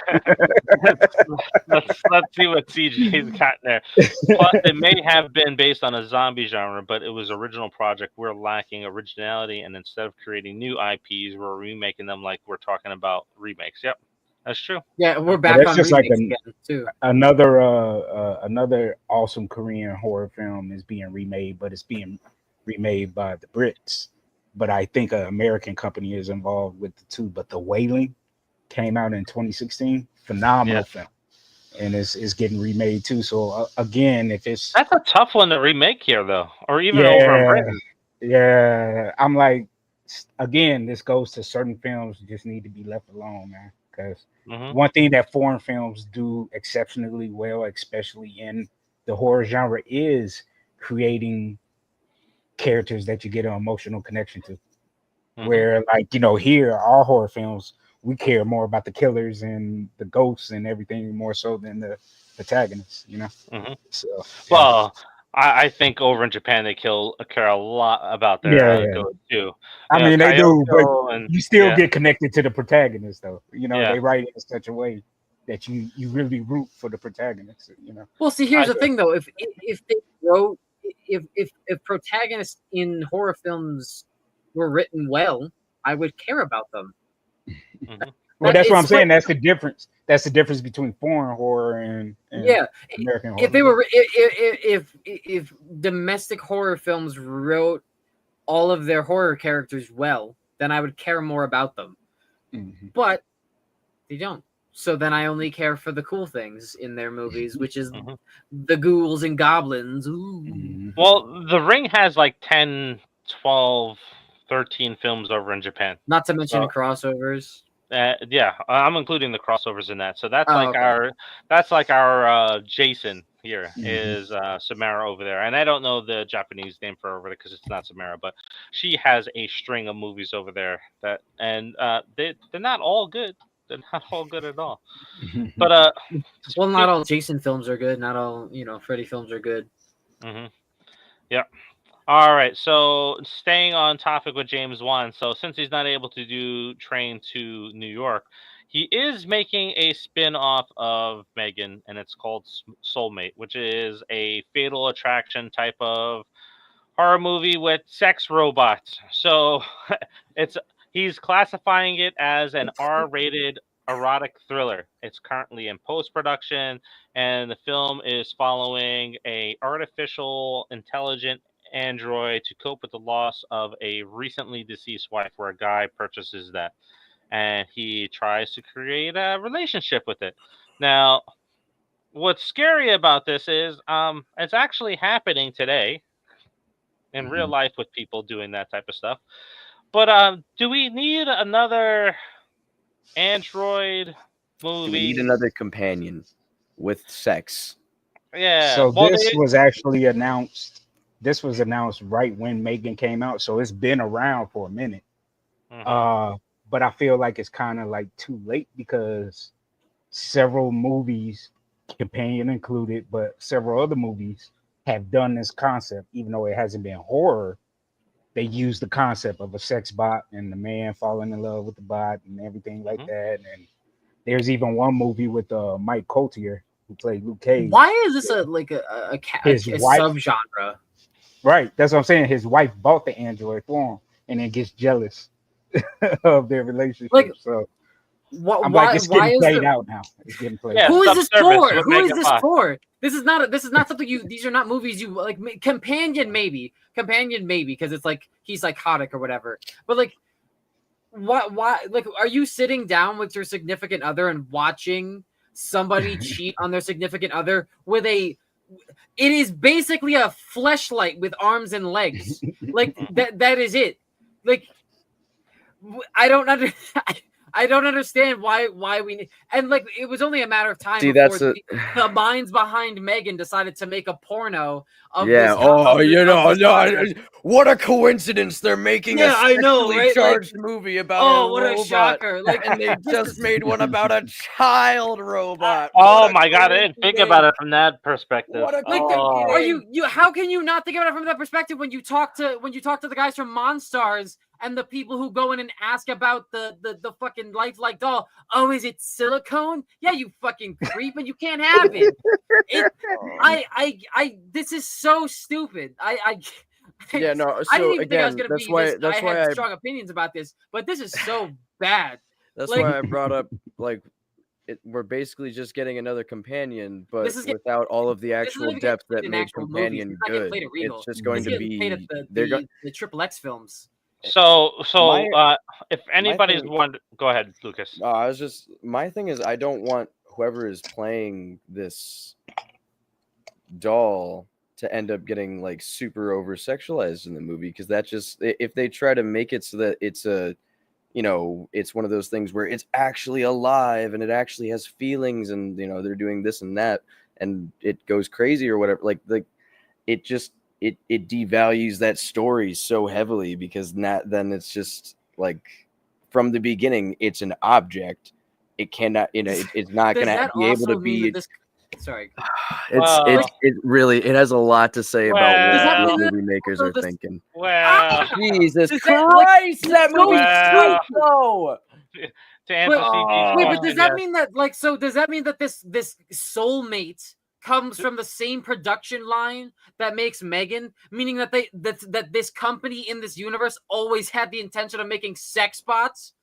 let's see what CJ's got there. Plus, it may have been based on a zombie genre, but it was original project. We're lacking originality, and instead of creating new IPs, we're remaking them like we're talking about remakes. Yep, that's true. Yeah, we're back on just remakes like again too. Another awesome Korean horror film is being remade, but it's being remade by the Brits. But I think an American company is involved with the two. But The Wailing came out in 2016, phenomenal film, and it's getting remade too. So again, that's a tough one to remake here, though, or even over in Britain. Yeah, I'm like, again, this goes to certain films just need to be left alone, man. Because one thing that foreign films do exceptionally well, especially in the horror genre, is creating characters that you get an emotional connection to. Where, like, here, our horror films, we care more about the killers and the ghosts and everything more so than the protagonists, So, well, I think over in Japan they care a lot about their ghosts too. I mean, they do, but you still get connected to the protagonist, though. They write it in such a way that you really root for the protagonist. Well, see, here's the thing, though. If they wrote, if protagonists in horror films were written well, I would care about them. Well, that's what I'm saying. That's the difference. That's the difference between foreign horror and American horror. If they were, if domestic horror films wrote all of their horror characters well, then I would care more about them. Mm-hmm. But they don't. So then I only care for the cool things in their movies, which is the ghouls and goblins. Ooh. Mm-hmm. Well, The Ring has like 10, 12, 13 films over in Japan. Not to mention crossovers. Yeah, I'm including the crossovers in that. So that's our Jason here is Samara over there, and I don't know the Japanese name for her over there because it's not Samara, but she has a string of movies over there they're not all good. They're not all good at all. But well, not all Jason films are good. Not all Freddy films are good. Yeah. All right. So staying on topic with James Wan. So since he's not able to do Train to New York, he is making a spin-off of Megan, and it's called Soulmate, which is a Fatal Attraction type of horror movie with sex robots. So he's classifying it as an R-rated erotic thriller. It's currently in post-production, and the film is following a artificial intelligent android to cope with the loss of a recently deceased wife, where a guy purchases that and he tries to create a relationship with it. Now, what's scary about this is it's actually happening today in real life with people doing that type of stuff. But do we need another android movie? Do we need another companion with sex? Yeah. So this was actually announced. This was announced right when Megan came out, so it's been around for a minute. But I feel like it's kind of like too late because several movies, companion included, but several other movies have done this concept, even though it hasn't been horror. They use the concept of a sex bot and the man falling in love with the bot and everything like that. And there's even one movie with Mike Coltier who played Luke Cage. Why is this a subgenre? Right, that's what I'm saying. His wife bought the android for him, and then gets jealous of their relationship. Like, so why it's getting played out now. It's getting played out. Who is this for? Who is this for? This is not something you. These are not movies you like. Companion maybe, because it's like he's psychotic or whatever. But like, why? Like, are you sitting down with your significant other and watching somebody cheat on their significant other with a? It is basically a fleshlight with arms and legs. Like that is it. Like, I don't understand why we need, and like it was only a matter of time before the minds behind Megan decided to make a porno of what a coincidence they're making a sexually charged movie about a robot. A shocker. Like, and they just made one about a child robot. Oh my god, I didn't think about it from that perspective. Are you how can you not think about it from that perspective when you talk to the guys from Monstars and the people who go in and ask about the fucking lifelike doll? Oh, is it silicone? Yeah, you fucking creep, and you can't have it. This is so stupid. I didn't even think I was gonna be this. I had strong opinions about this, but this is so bad. That's why I brought up we're basically just getting anher companion, but without all of the actual depth that made Companion good. It's just going to be the Triple X films. So if anybody's wondering, go ahead, Lucas. My thing is, I don't want whoever is playing this doll to end up getting like super over sexualized in the movie, because that just, if they try to make it so that it's it's one of those things where it's actually alive and it actually has feelings and they're doing this and that and it goes crazy or whatever, like it just it devalues that story so heavily, because then it's just like from the beginning it's an object. It cannot, it's not going to be able to be. Sorry. It really has a lot to say about what movie makers are thinking. Well, Jesus Christ, that movie's so but does that mean that does that mean that this Soulmate comes from the same production line that makes Megan, meaning that this company in this universe always had the intention of making sex bots?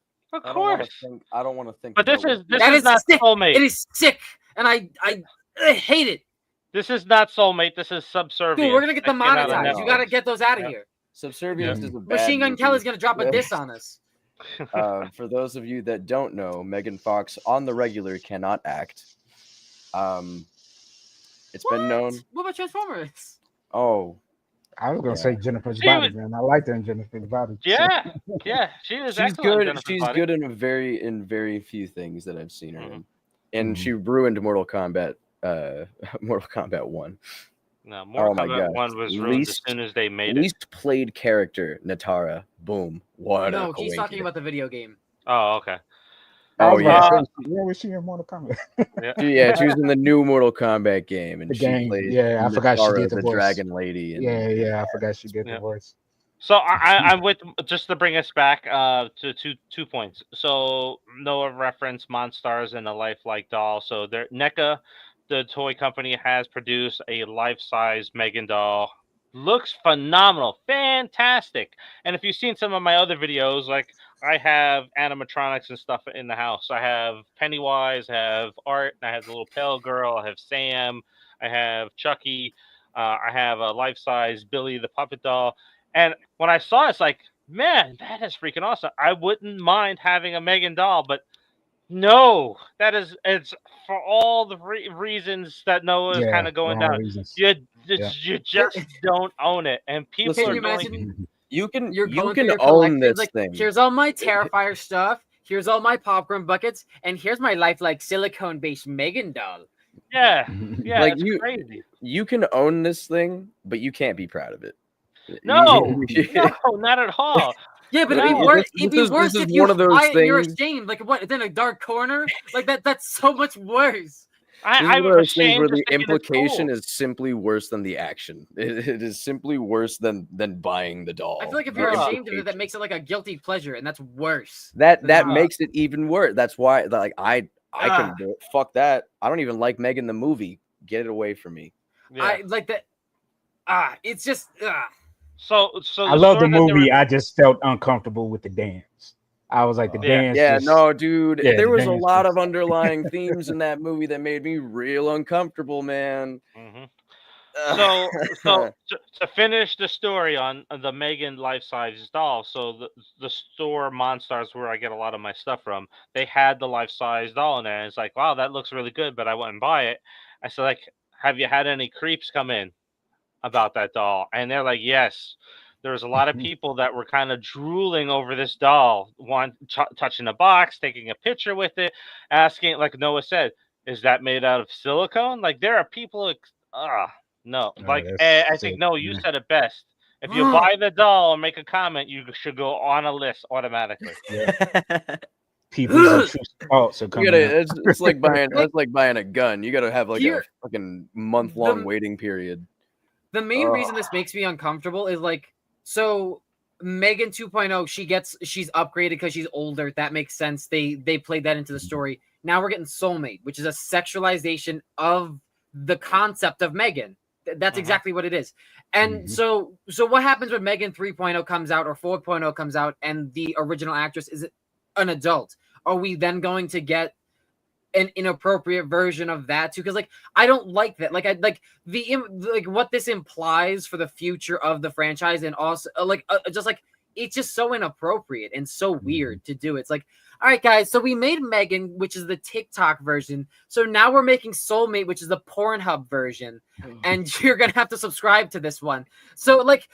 Of course. I don't want to think. But this is not sick. Soulmate. It is sick, and I hate it. This is not Soulmate. This is Subservience. Dude, we're gonna get them monetized. You gotta get those out of here. Subservience is a bad Machine Gun movie. Kelly's gonna drop a diss on us. For those of you that don't know, Megan Fox on the regular cannot act. It's been known. What about Transformers? Oh, I was gonna say Jennifer's Body, man. I like that in Jennifer's Body. Yeah, she is. She's good. She's good in very few things that I've seen her in, and she ruined Mortal Kombat 1. No, Mortal Kombat 1 was ruined as soon as they made it. Least played character, Natara. Boom. What? No, he's talking about the video game. Oh, okay. Oh yeah. Where was she in Mortal Kombat? Yeah, she was in the new Mortal Kombat game, and she played. I forgot she did the voice. Dragon Lady. And, I forgot she did the voice. So I'm with, just to bring us back to two points. So Noah referenced Monstars and a lifelike doll. So NECA, the toy company, has produced a life-size Megan doll. Looks phenomenal, fantastic. And if you've seen some of my other videos, like I have animatronics and stuff in the house. I have Pennywise, I have Art, I have the little pale girl, I have Sam, I have Chucky, I have a life-size Billy the puppet doll. And when I saw it, it's like, man, that is freaking awesome. I wouldn't mind having a Megan doll, but no, it's for all the reasons that Noah is kind of going down. You just don't own it, and people are going. You can own this thing. Here's all my Terrifier stuff. Here's all my popcorn buckets, and here's my lifelike silicone-based Megan doll. Yeah, like crazy. You can own this thing, but you can't be proud of it. No, not at all. Yeah, but it'd be worse if you're ashamed. Like what? It's in a dark corner. Like that's so much worse. I'm ashamed where the implication is simply worse than the action. It is simply worse than buying the doll. I feel like if you're ashamed of it, that makes it like a guilty pleasure, and that's worse. That makes it even worse. That's why, like, I couldn't do it. Fuck that. I don't even like Megan the movie. Get it away from me. Yeah. I like that. It's just. So I love the movie. I just felt uncomfortable with the dance. I was like, the dance. Yeah, no, dude. There was a lot of underlying themes in that movie that made me real uncomfortable, man. So to finish the story on the Megan life-size doll, so the store Monstars, where I get a lot of my stuff from, they had the life-size doll in there. And it's like, wow, that looks really good, but I wouldn't buy it. I said, like, have you had any creeps come in about that doll? And they're like, yes. There's a lot of people that were kind of drooling over this doll, touching the box, taking a picture with it, asking, like Noah said, is that made out of silicone? Like, there are people, no. Like, I think, Noah, you said it best. If you buy the doll or make a comment, you should go on a list automatically. People's true thoughts are coming. It's like buying a gun. You got to have like a fucking month-long waiting period. The main reason this makes me uncomfortable is like, so Megan 2.0, she's upgraded because she's older. That makes sense. They played that into the story. Now we're getting Soulmate, which is a sexualization of the concept of Megan. That's exactly what it is. And so what happens when Megan 3.0 comes out or 4.0 comes out and the original actress is an adult? Are we then going to get an inappropriate version of that too? Because like I don't like that. Like I like what this implies for the future of the franchise, and also just like it's just so inappropriate and so weird to do. It's like, all right, guys, so we made Megan, which is the TikTok version. So now we're making Soulmate, which is the Pornhub version, and you're gonna have to subscribe to this one. So like,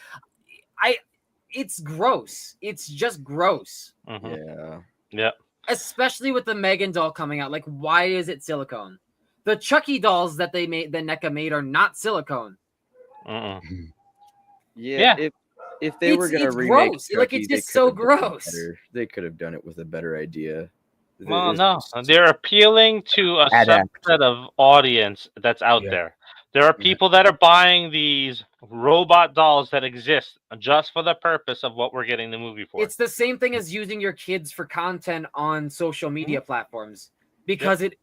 it's gross. It's just gross. Yeah. Especially with the Megan doll coming out. Like, why is it silicone? The Chucky dolls that they made, the NECA made, are not silicone. Yeah. If they were going to remake Chucky, like, it's just so gross. They could have done it with a better idea. Well, no. They're appealing to a subset of audience that's out there. There are people that are buying these robot dolls that exist just for the purpose of what we're getting the movie for. It's the same thing as using your kids for content on social media platforms, because it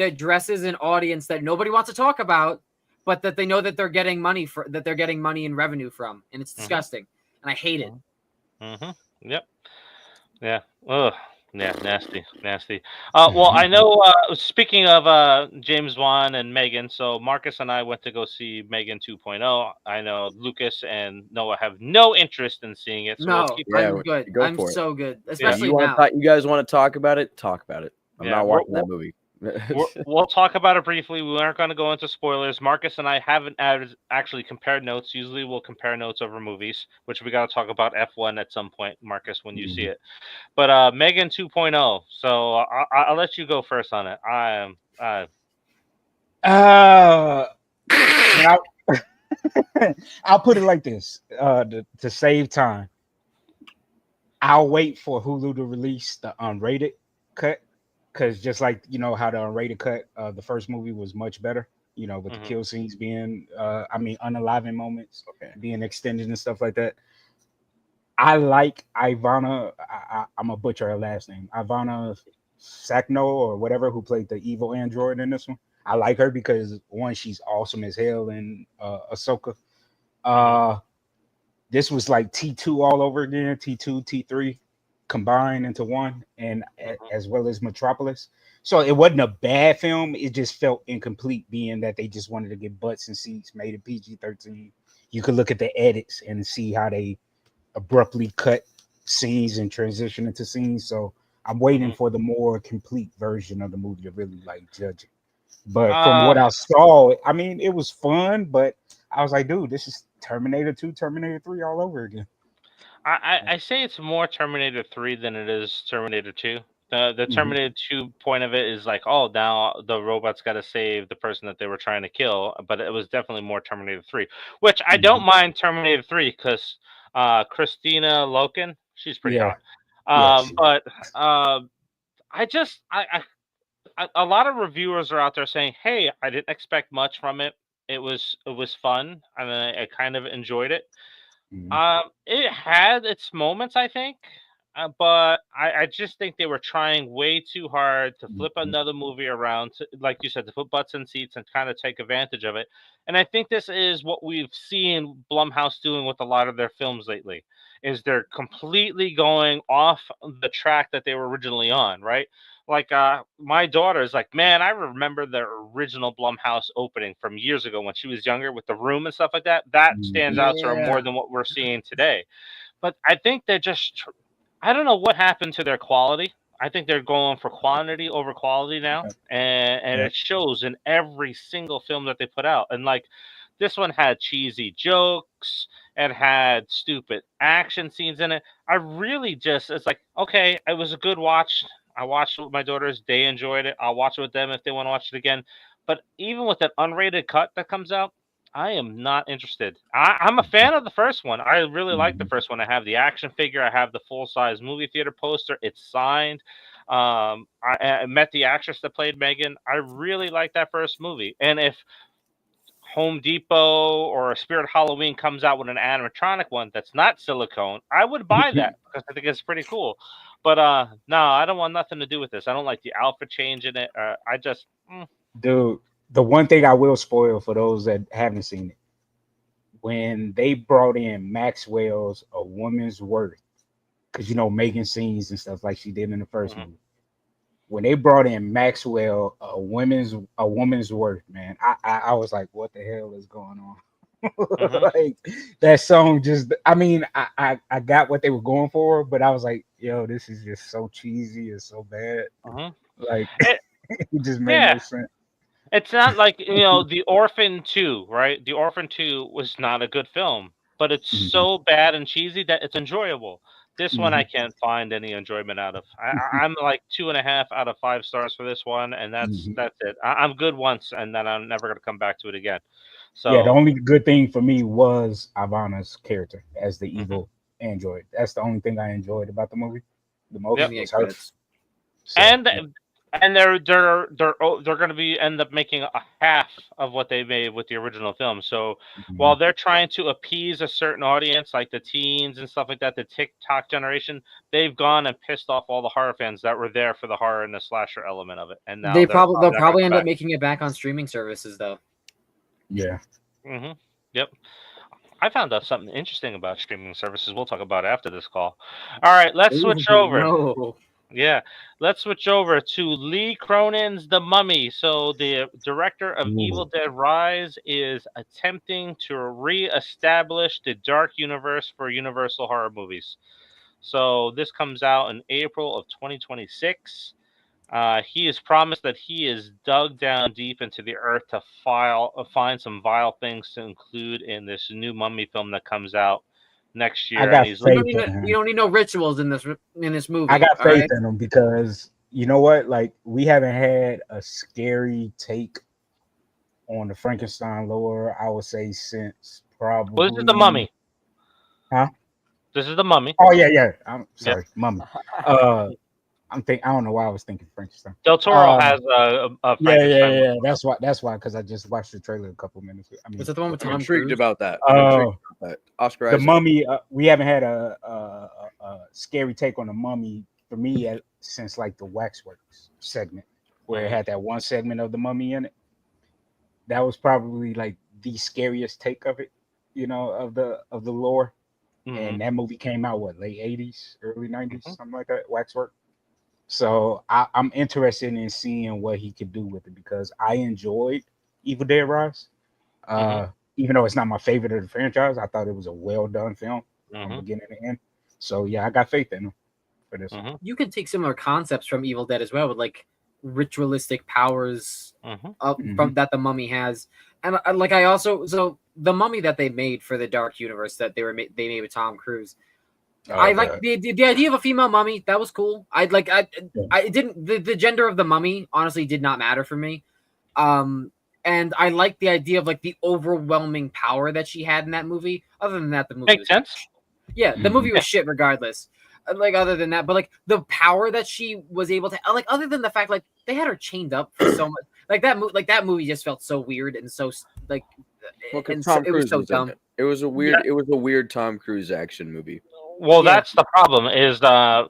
addresses an audience that nobody wants to talk about, but that they know that they're getting money and revenue from, and it's disgusting, and I hate it. Yep. Yeah. Ugh. Yeah, nasty, nasty. Well, I know. Speaking of James Wan and Megan, so Marcus and I went to go see Megan 2.0. I know Lucas and Noah have no interest in seeing it, so we'll No, keep. Yeah, I'm good. go I'm for it. so good, Yeah, especially now. You guys want to talk about it? Talk about it. I'm not watching that movie. we'll talk about it briefly. We aren't going to go into spoilers. Marcus and I haven't actually compared notes. Usually, we'll compare notes over movies, which we got to talk about F1 at some point, Marcus, when you see it. But Megan 2.0. So I'll let you go first on it. And I'll put it like this: to save time, I'll wait for Hulu to release the unrated cut, because just like how the unrated cut, the first movie was much better. With the kill scenes being, unaliving moments being extended and stuff like that. I like Ivana. I'm gonna butcher her last name. Ivana Sakno or whatever, who played the evil android in this one. I like her because one, she's awesome as hell in Ahsoka. This was like T2 all over again, T2, T3 combined into one, and as well as Metropolis. So it wasn't a bad film. It just felt incomplete, being that they just wanted to get butts and seats, made it PG-13. You could look at the edits and see how they abruptly cut scenes and transition into scenes. So I'm waiting for the more complete version of the movie to really judge it. But from what I saw, it was fun, but I was like, dude, this is Terminator 2, Terminator 3 all over again. I say it's more Terminator 3 than it is Terminator 2. The Terminator 2 point of it is like, oh, now the robot's got to save the person that they were trying to kill. But it was definitely more Terminator 3, which I don't mind Terminator 3 because Christina Loken, she's pretty hot. But a lot of reviewers are out there saying, hey, I didn't expect much from it. It was fun, and I kind of enjoyed it. It had its moments, I think, but I just think they were trying way too hard to flip another movie around, like you said, to put butts in seats and kind of take advantage of it. And I think this is what we've seen Blumhouse doing with a lot of their films lately, is they're completely going off the track that they were originally on, right? Like my daughter is like, man, I remember the original Blumhouse opening from years ago when she was younger with the room and stuff like that. That stands out to her more than what we're seeing today. But I think they're just, I don't know what happened to their quality. I think they're going for quantity over quality now, and it shows in every single film that they put out. And like this one had cheesy jokes, it had stupid action scenes in it. I really just, it's like, okay, it was a good watch. I watched it with my daughters. They enjoyed it. I'll watch it with them if they want to watch it again. But even with that unrated cut that comes out, I am not interested. I'm a fan of the first one. I really like the first one. I have the action figure. I have the full-size movie theater poster. It's signed. I met the actress that played Megan. I really like that first movie. And if Home Depot or Spirit Halloween comes out with an animatronic one that's not silicone, I would buy that because I think it's pretty cool. But no, I don't want nothing to do with this. I don't like the outfit change in it. I just Dude, the one thing I will spoil for those that haven't seen it, when they brought in Maxwell's A Woman's Worth, because Megan scenes and stuff like she did in the first movie. When they brought in Maxwell, a woman's worth, man, I was like, what the hell is going on? Like that song just, I got what they were going for, but I was like, yo, this is just so cheesy and so bad. Like it just made no sense. It's not like, The Orphan 2, right? The Orphan 2 was not a good film, but it's so bad and cheesy that it's enjoyable. This one I can't find any enjoyment out of. I'm like 2.5 out of 5 stars for this one, and that's it. I'm good once, and then I'm never gonna come back to it again. So yeah, the only good thing for me was Ivana's character as the evil android. That's the only thing I enjoyed about the movie the most. Was her. So, and they're going to be end up making a half of what they made with the original film. So while they're trying to appease a certain audience, like the teens and stuff like that, the TikTok generation, they've gone and pissed off all the horror fans that were there for the horror and the slasher element of it. And now they'll probably end up making it back on streaming services, though. Yeah. Yep. I found out something interesting about streaming services. We'll talk about it after this call. All right, let's switch over. No. Yeah, let's switch over to Lee Cronin's The Mummy. So the director of Evil Dead Rise is attempting to re-establish the dark universe for Universal horror movies. So this comes out in April of 2026. He has promised that he is dug down deep into the earth to find some vile things to include in this new Mummy film that comes out next year. got And faith in him. You don't need no rituals in this movie. I got faith right? in him because you know what? Like we haven't had a scary take on the Frankenstein lore, I would say, since probably. Well, this is The Mummy. Huh? This is The Mummy. Oh yeah. I'm sorry, Mummy. I don't know why I was thinking Frankenstein. Del Toro has a Frankenstein. Yeah. That's why. Because I just watched the trailer a couple minutes ago. I mean, was it the one with I'm Tom intrigued Cruise? about that. Oscar the Isaac. Mummy. We haven't had a scary take on the Mummy for me since like the Waxworks segment, where it had that one segment of the Mummy in it. That was probably like the scariest take of it, of the lore. And that movie came out late 80s, early 90s, something like that, Waxwork. So I'm interested in seeing what he could do with it because I enjoyed Evil Dead Rise. Even though it's not my favorite of the franchise, I thought it was a well done film from beginning to end. So yeah, I got faith in him for this. You can take similar concepts from Evil Dead as well, with like ritualistic powers from that the Mummy has, and so the Mummy that they made for the Dark Universe that they made with Tom Cruise. I like the idea of a female mummy. That was cool. I didn't the gender of the mummy honestly did not matter for me. And I like the idea of like the overwhelming power that she had in that movie. Other than that, the movie makes sense. Yeah, the movie was shit regardless. Like other than that, but like the power that she was able to other than the fact like they had her chained up for so much, that movie just felt so weird and so like and Tom Cruise was so dumb. It was a weird Tom Cruise action movie. Well, that's the problem. Is I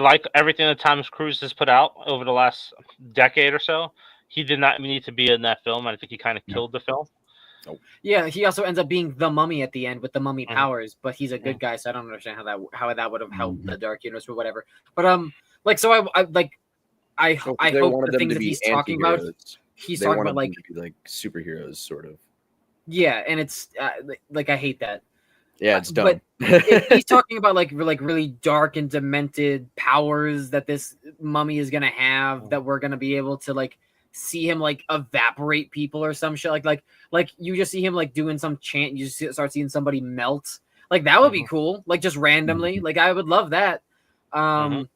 like everything that Tom Cruise has put out over the last decade or so. He did not need to be in that film. I think he kind of killed the film. Yeah, he also ends up being the Mummy at the end with the mummy powers, but he's a good guy, so I don't understand how that would have helped the Dark Universe or whatever. But I hope the things that he's talking about. He's talking about like to be like superheroes, sort of. Yeah, and it's like I hate that. Yeah, it's dumb. But he's talking about like really dark and demented powers that this mummy is gonna have, that we're gonna be able to like see him like evaporate people or some shit. Like you just see him like doing some chant. You just start seeing somebody melt. Like that would be cool. Like just randomly. Like I would love that. Maybe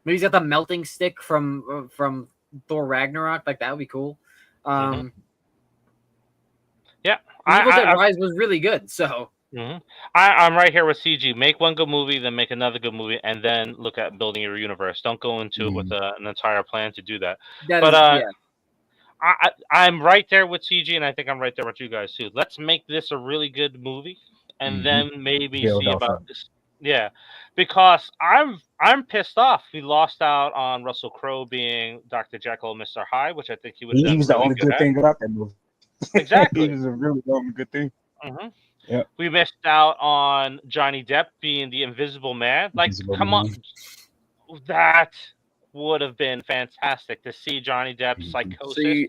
he's got the melting stick from Thor Ragnarok. Like that would be cool. Yeah, Evil Dead Rise was really good. So I'm right here with CG. Make one good movie, then make another good movie, and then look at building your universe. Don't go into it with an entire plan to do that. I'm right there with CG, and I think I'm right there with you guys too. Let's make this a really good movie, and then maybe see about this. Yeah, because I'm pissed off. We lost out on Russell Crowe being Dr. Jekyll and Mr. Hyde, which I think he would. He was the only good thing about that movie. Exactly, he was a really good thing. Yeah, we missed out on Johnny Depp being the Invisible Man. Like, come on, that would have been fantastic to see Johnny Depp's psychosis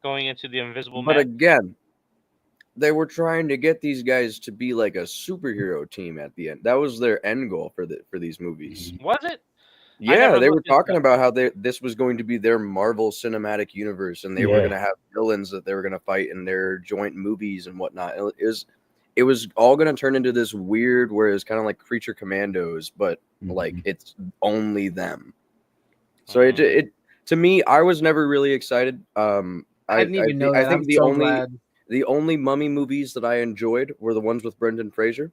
going into the Invisible Man. But again, they were trying to get these guys to be like a superhero team at the end. That was their end goal for these movies. Was it? Yeah, they were talking about how this was going to be their Marvel Cinematic Universe, and they were going to have villains that they were going to fight in their joint movies and whatnot. It was all going to turn into this weird, where it's kind of like Creature Commandos, but like it's only them. So it to me, I was never really excited. I didn't even know that. I think the only Mummy movies that I enjoyed were the ones with Brendan Fraser.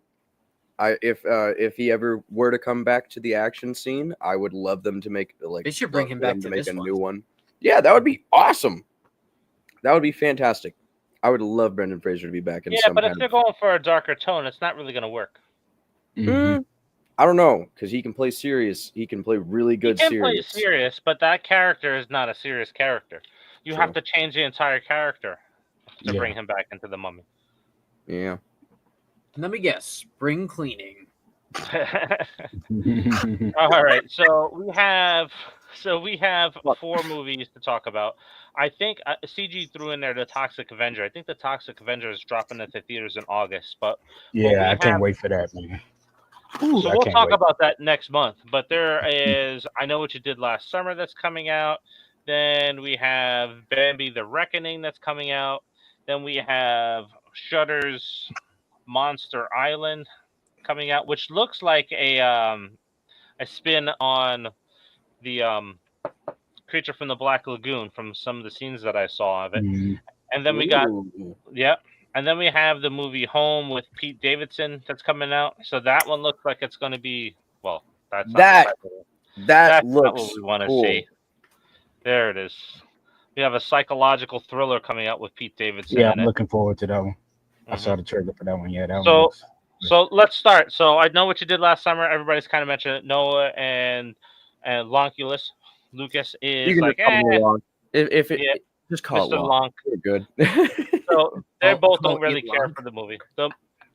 If he ever were to come back to the action scene, I would love them to make they should bring him back to make a new one. Yeah, that would be awesome. That would be fantastic. I would love Brendan Fraser to be back in. Yeah, but if they're going for a darker tone, it's not really going to work. I don't know, because he can play serious. He can play really good. He can play serious, but that character is not a serious character. You have to change the entire character to bring him back into the Mummy. Yeah. Let me guess. Spring cleaning. All right, so we have 4 movies to talk about. I think CG threw in there the Toxic Avenger. I think the Toxic Avenger is dropping into theaters in August, but what Yeah, we I can't have. wait for that, man. Ooh, So I we'll can't talk wait. about that next month. But there is I Know What You Did Last Summer that's coming out. Then we have Bambi: The Reckoning that's coming out. Then we have Shudder's Monster Island coming out, which looks like a spin on the Creature from the Black Lagoon from some of the scenes that I saw of it. Mhm. And then we got Ooh. yep. And then we have the movie Home with Pete Davidson that's coming out. So that one looks like it's going to be well. That's not the That title. that That's not what looks we want to cool. see. There it is. We have a psychological thriller coming out with Pete Davidson Yeah, in I'm it. looking forward to that one. I Mhm. saw the trailer for that one. Yeah, that one So looks. so let's start. So I Know What You Did Last Summer. Everybody's kind of mentioned it. Noah and Lonculus. Lucas You is can like, just call me along. If it, yeah, just call it Mr. long. Lonk. You're good. So they both Call don't really it care Lonk. for the movie.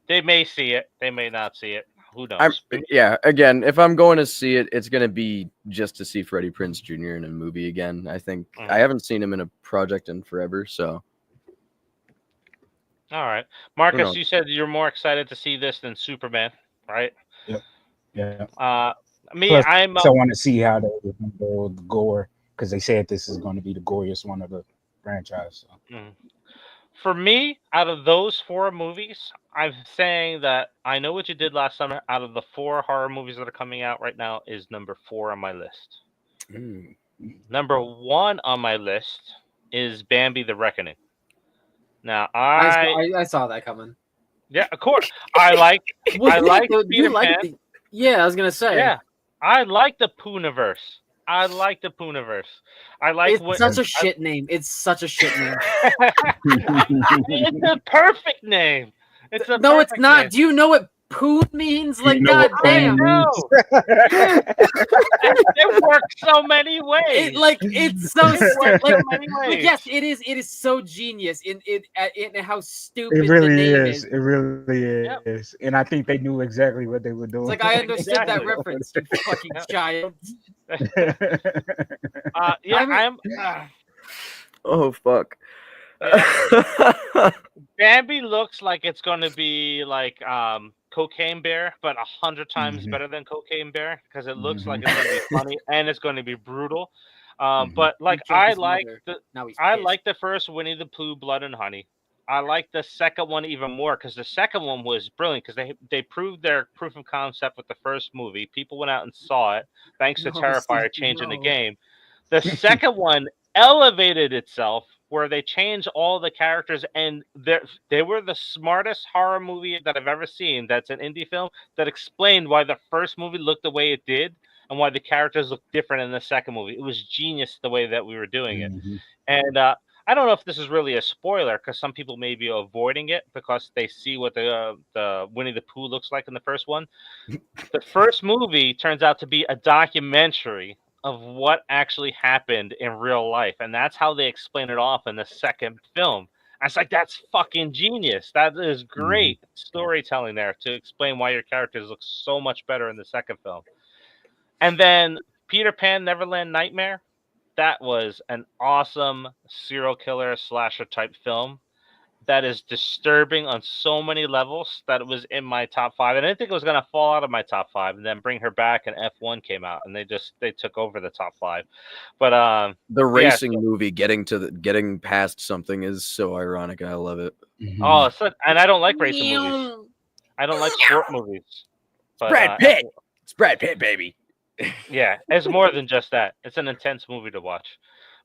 They may see it. They may not see it. Who I'm knows? yeah. Again, if I'm going to see it, it's gonna be just to see Freddie Prinze Jr. in a movie again. I think I haven't seen him in a project in forever, so. All right, Who Marcus, knows? you said you're more excited to see this than Superman, right? Yep. Yeah. Me, Plus, I'm. I want to see how they handle the gore because they said this is going to be the goriest one of the franchise. So. For me, out of those 4 movies, I'm saying that I Know What You Did Last Summer. Out of the 4 horror movies that are coming out right now, is number 4 on my list. Number 1 on my list is Bambi: The Reckoning. Now I saw that coming. Yeah, of course. I like Peter Pan. Yeah, I was gonna say. Yeah, I like the Pooniverse. I like the Pooniverse. I like It's such a shit name. It's such a shit name. It's a perfect name. It's not. Name. Do you know what poon means? Like, You know what goddamn. No. It works so many ways. It's so like, so many ways. yes, it is. It is so genius in how stupid It really the name is. is. It really is. And I think they knew exactly what they were doing. It's like I understood that reference, you fucking child. I'm. Oh fuck. Bambi looks like it's going to be like Cocaine Bear, but 100 times better than Cocaine Bear because it looks like it's going to be funny and it's going to be brutal. But like I like the first Winnie the Pooh, Blood and Honey. I like the second one even more because the second one was brilliant because they proved their proof of concept with the first movie. People went out and saw it thanks to Terrifier changing the game. The second one elevated itself where they changed all the characters and they were the smartest horror movie that I've ever seen. That's an indie film that explained why the first movie looked the way it did and why the characters looked different in the second movie. It was genius the way that we were doing it. And I don't know if this is really a spoiler because some people may be avoiding it because they see what the Winnie the Pooh looks like in the first one. The first movie turns out to be a documentary of what actually happened in real life, and that's how they explain it off in the second film. I was like, that's fucking genius. That is great storytelling there to explain why your characters look so much better in the second film. And then Peter Pan Neverland Nightmare, that was an awesome serial killer slasher type film that is disturbing on so many levels that it was in my top 5. And I didn't think it was going to fall out of my top 5 and then Bring Her Back and F1 came out and they took over the top 5. But the racing movie getting past something is so ironic. I love it. Oh, and I don't like racing movies. I don't like sport movies. But, Brad Pitt. It's Brad Pitt, baby. Yeah, it's more than just that. It's an intense movie to watch.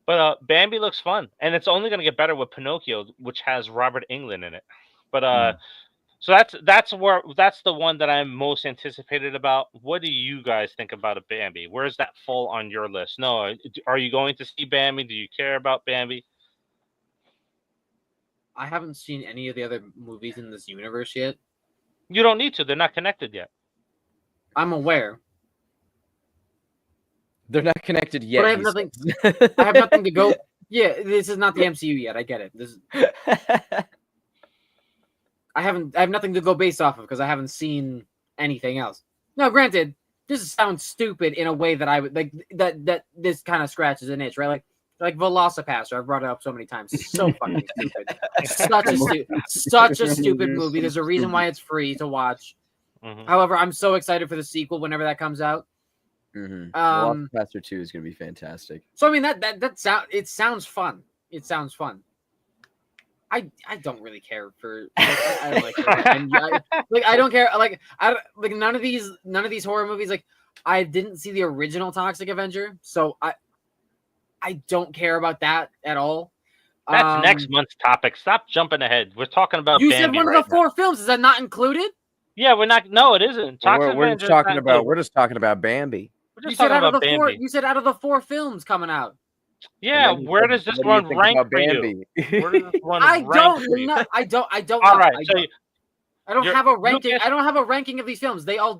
But Bambi looks fun, and it's only going to get better with Pinocchio, which has Robert Englund in it. But so that's the one that I'm most anticipated about. What do you guys think about a Bambi? Where does that fall on your list? No, are you going to see Bambi? Do you care about Bambi? I haven't seen any of the other movies in this universe yet. You don't need to. They're not connected yet. I'm aware. They're not connected yet. But I have nothing. I have nothing to go. Yeah, this is not the MCU yet. I get it. I have nothing to go based off of because I haven't seen anything else. Now, granted, this sounds stupid in a way that I would like that this kind of scratches an itch, right? Like Velocipaster. I've brought it up so many times. So fucking stupid. Such a stupid movie. There's a reason why it's free to watch. Mm-hmm. However, I'm so excited for the sequel whenever that comes out. Mm-hmm. Velocipaster 2 is gonna be fantastic. So I mean it sounds fun. It sounds fun. I don't really care for I don't like it. I don't care none of these horror movies. Like, I didn't see the original Toxic Avenger, so I don't care about that at all. That's next month's topic. Stop jumping ahead. We're talking about you Bambi said one of the 4 films. Is that not included? Yeah, we're not. No, it isn't. We're just talking about Bambi. You said out of the 4. You said out of the 4 films coming out. Yeah, where does this one rank for you? Where does this one I don't. I don't. All right, I don't have a ranking. Lucas, I don't have a ranking of these films. They all.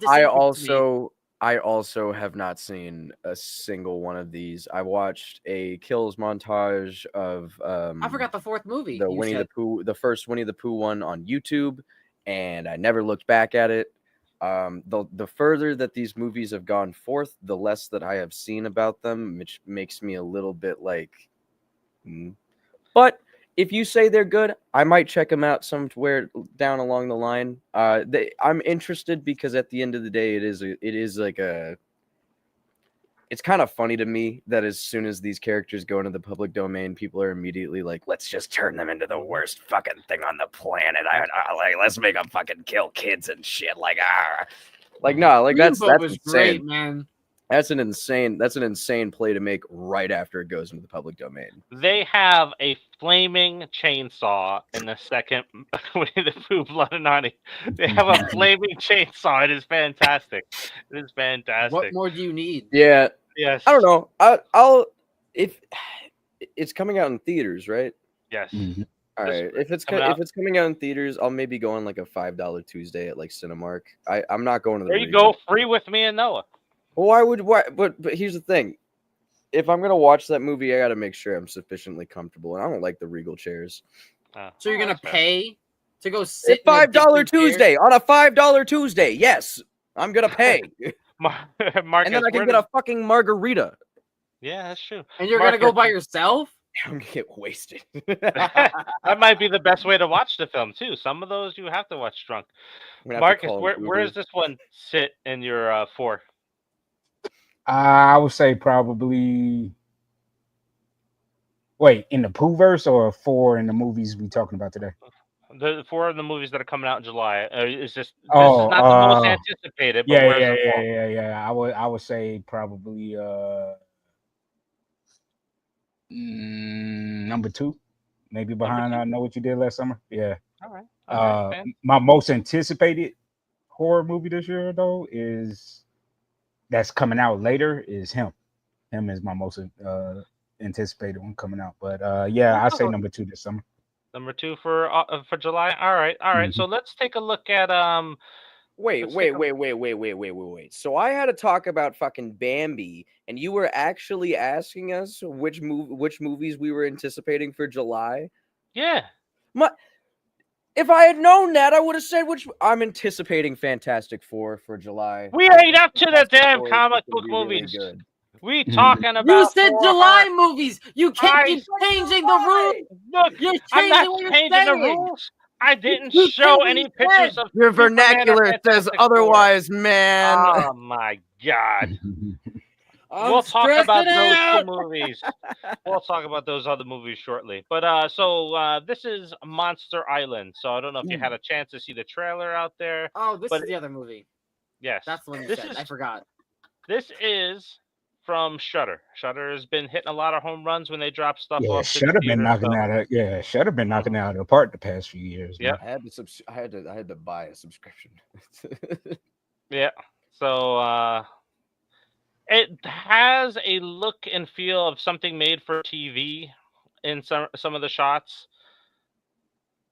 I also have not seen a single one of these. I watched a kills montage of. I forgot the 4th movie. The first Winnie the Pooh one on YouTube, and I never looked back at it. The further that these movies have gone forth, the less that I have seen about them, which makes me a little bit like. But if you say they're good, I might check them out somewhere down along the line. I'm interested because at the end of the day, it's kind of funny to me that as soon as these characters go into the public domain, people are immediately like, let's just turn them into the worst fucking thing on the planet. Let's make them fucking kill kids and shit. That's insane. Great, man. That's an insane play to make right after it goes into the public domain. They have a flaming chainsaw in the second Winnie the Pooh Blood and Honey. They have a flaming chainsaw. It is fantastic. It is fantastic. What more do you need? Yeah. Yes. I don't know. If it's coming out in theaters, right? Yes. Mm-hmm. All right. If it's coming out in theaters, I'll maybe go on like a $5 Tuesday at like Cinemark. I'm not going to the. There you go, free with me and Noah. Well, but here's the thing. If I'm gonna watch that movie, I gotta make sure I'm sufficiently comfortable, and I don't like the Regal chairs. So you're gonna pay to go sit $5 Tuesday on a $5 Tuesday? Yes, I'm gonna pay. Marcus, and then I can get a fucking margarita. Yeah, that's true. And you're gonna go by yourself? I'm gonna get wasted. That might be the best way to watch the film too. Some of those you have to watch drunk. Marcus, where does this one sit in your 4? I would say probably. Wait, in the Pooh-verse or 4 in the movies we talking about today? The 4 of the movies that are coming out in July. This is not the most anticipated. But yeah. I would say probably number 2, maybe behind I Know What You Did Last Summer. Yeah. All right. My most anticipated horror movie this year though that's coming out later is Him. Him is my most anticipated one coming out. But I say number 2 this summer. Number 2 for July. All right. Mm-hmm. So let's take a look at Wait. So I had to talk about fucking Bambi, and you were actually asking us which movies we were anticipating for July? Yeah. If I had known that, I would have said which. I'm anticipating Fantastic Four for July. We ain't up to the damn comic book movies. Really we talking about. You said July movies. You can't keep changing the rules. Look, I'm not changing the rules. I didn't show any pictures of your vernacular says otherwise, man. Oh my god. We'll talk about those 2 movies. We'll talk about those other movies shortly. But so this is Monster Island. So I don't know if you had a chance to see the trailer out there. Oh, this is the other movie. Yes. That's the one you said. I forgot. This is from Shudder. Shudder has been hitting a lot of home runs when they drop stuff off. Shudder been knocking it out of the park the past few years. Yeah. I had to buy a subscription. Yeah. So it has a look and feel of something made for TV in some of the shots.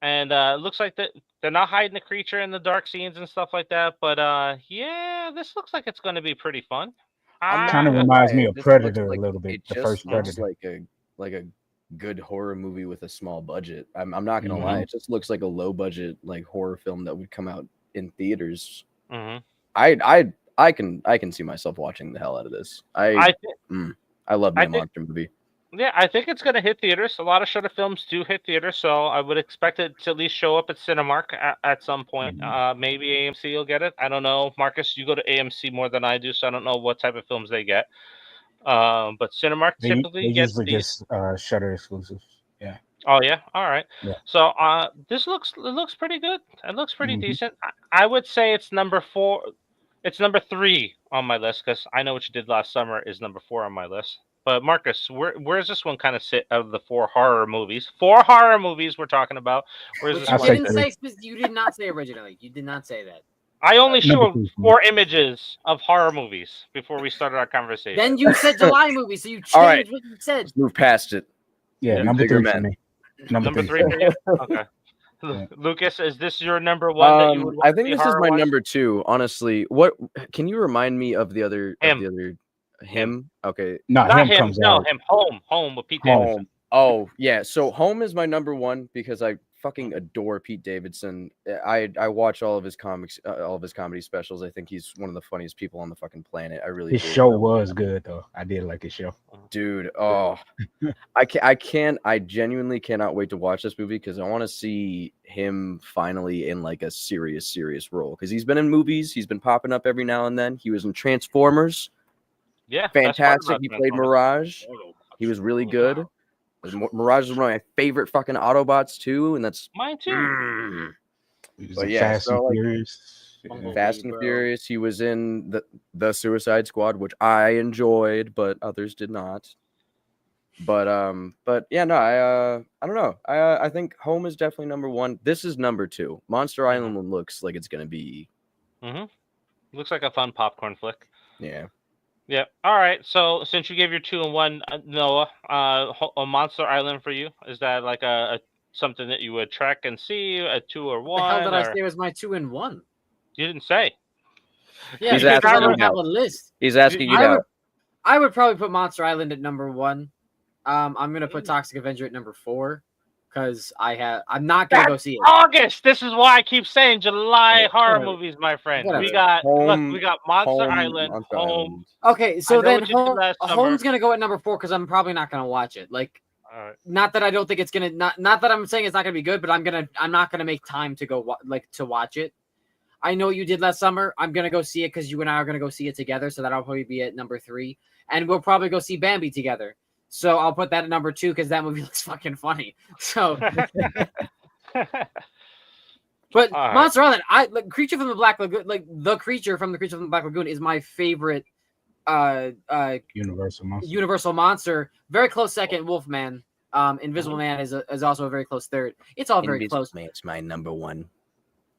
And it looks like they're not hiding the creature in the dark scenes and stuff like that. But this looks like it's going to be pretty fun. Kind of reminds me of Predator a little bit. The first Predator, like a good horror movie with a small budget. I'm not gonna lie, it just looks like a low budget like horror film that would come out in theaters. Mm-hmm. I can see myself watching the hell out of this. I love my monster movie. Yeah, I think it's going to hit theaters. A lot of Shudder films do hit theaters, so I would expect it to at least show up at Cinemark at some point. Maybe AMC will get it. I don't know. Marcus, you go to AMC more than I do, so I don't know what type of films they get. But Cinemark typically gets these. Just Shudder exclusives. Yeah. Oh yeah, all right. Yeah. So this looks pretty good. It looks pretty decent. I would say it's number 4. It's number 3 on my list because I Know What You Did Last Summer is number 4 on my list. But Marcus, where's this one kind of sit out of the 4 horror movies? 4 horror movies we're talking about. Where's this one? You did not say originally. You did not say that. I only showed 4 images of horror movies before we started our conversation. Then you said July movie, so you changed what you said. Let's move past it. Yeah, number 3 for me. Number 3 for you? Okay. Yeah. Lucas, is this your number 1 that you would I think this is my number 2, honestly. What can you remind me of the other him? Okay. No, not him comes no, out. him. Home with Pete Davidson. Oh, yeah. So Home is my number 1 because I fucking adore Pete Davidson. I watch all of his comics, all of his comedy specials. I think he's one of the funniest people on the fucking planet. I really His show was good though. I did like his show. Dude, oh. I genuinely cannot wait to watch this movie because I want to see him finally in like a serious role because he's been in movies, he's been popping up every now and then. He was in Transformers. Yeah, fantastic. He played Mirage. He was really good. Mirage is one of my favorite fucking Autobots too, and that's mine too. But yeah, Fast and Furious. He was in the Suicide Squad, which I enjoyed, but others did not. But yeah, no, I don't know. I think Home is definitely number 1. This is number 2. Monster Island looks like it's gonna be. Looks like a fun popcorn flick. Yeah. Yeah. All right. So since you gave your 2 and 1, Noah, a Monster Island for you, is that like a something that you would track and see a 2 or 1? The hell did I say was my 2 and 1? You didn't say. Yeah, because I don't have a list. He's asking you. I would probably put Monster Island at number 1. I'm gonna put Toxic Avenger at number 4 because I'm not gonna go see it. August. This is why I keep saying July horror movies, my friend. We got Monster Island, Home. Okay, so then Home's gonna go at number 4 because I'm probably not gonna watch it. Like, not that I don't think it's gonna not that I'm saying it's not gonna be good, but I'm not gonna make time to go to watch it. I Know What You Did Last Summer. I'm gonna go see it because you and I are gonna go see it together, so that'll probably be at number 3, and we'll probably go see Bambi together. So I'll put that at number 2 because that movie looks fucking funny. So, but Monster Island, Creature from the Black Lagoon, like the creature from the Creature from the Black Lagoon, is my favorite Universal monster. Very close second, Wolfman. Invisible Man is also a very close third. It's all very close. Invisible Man's my number 1.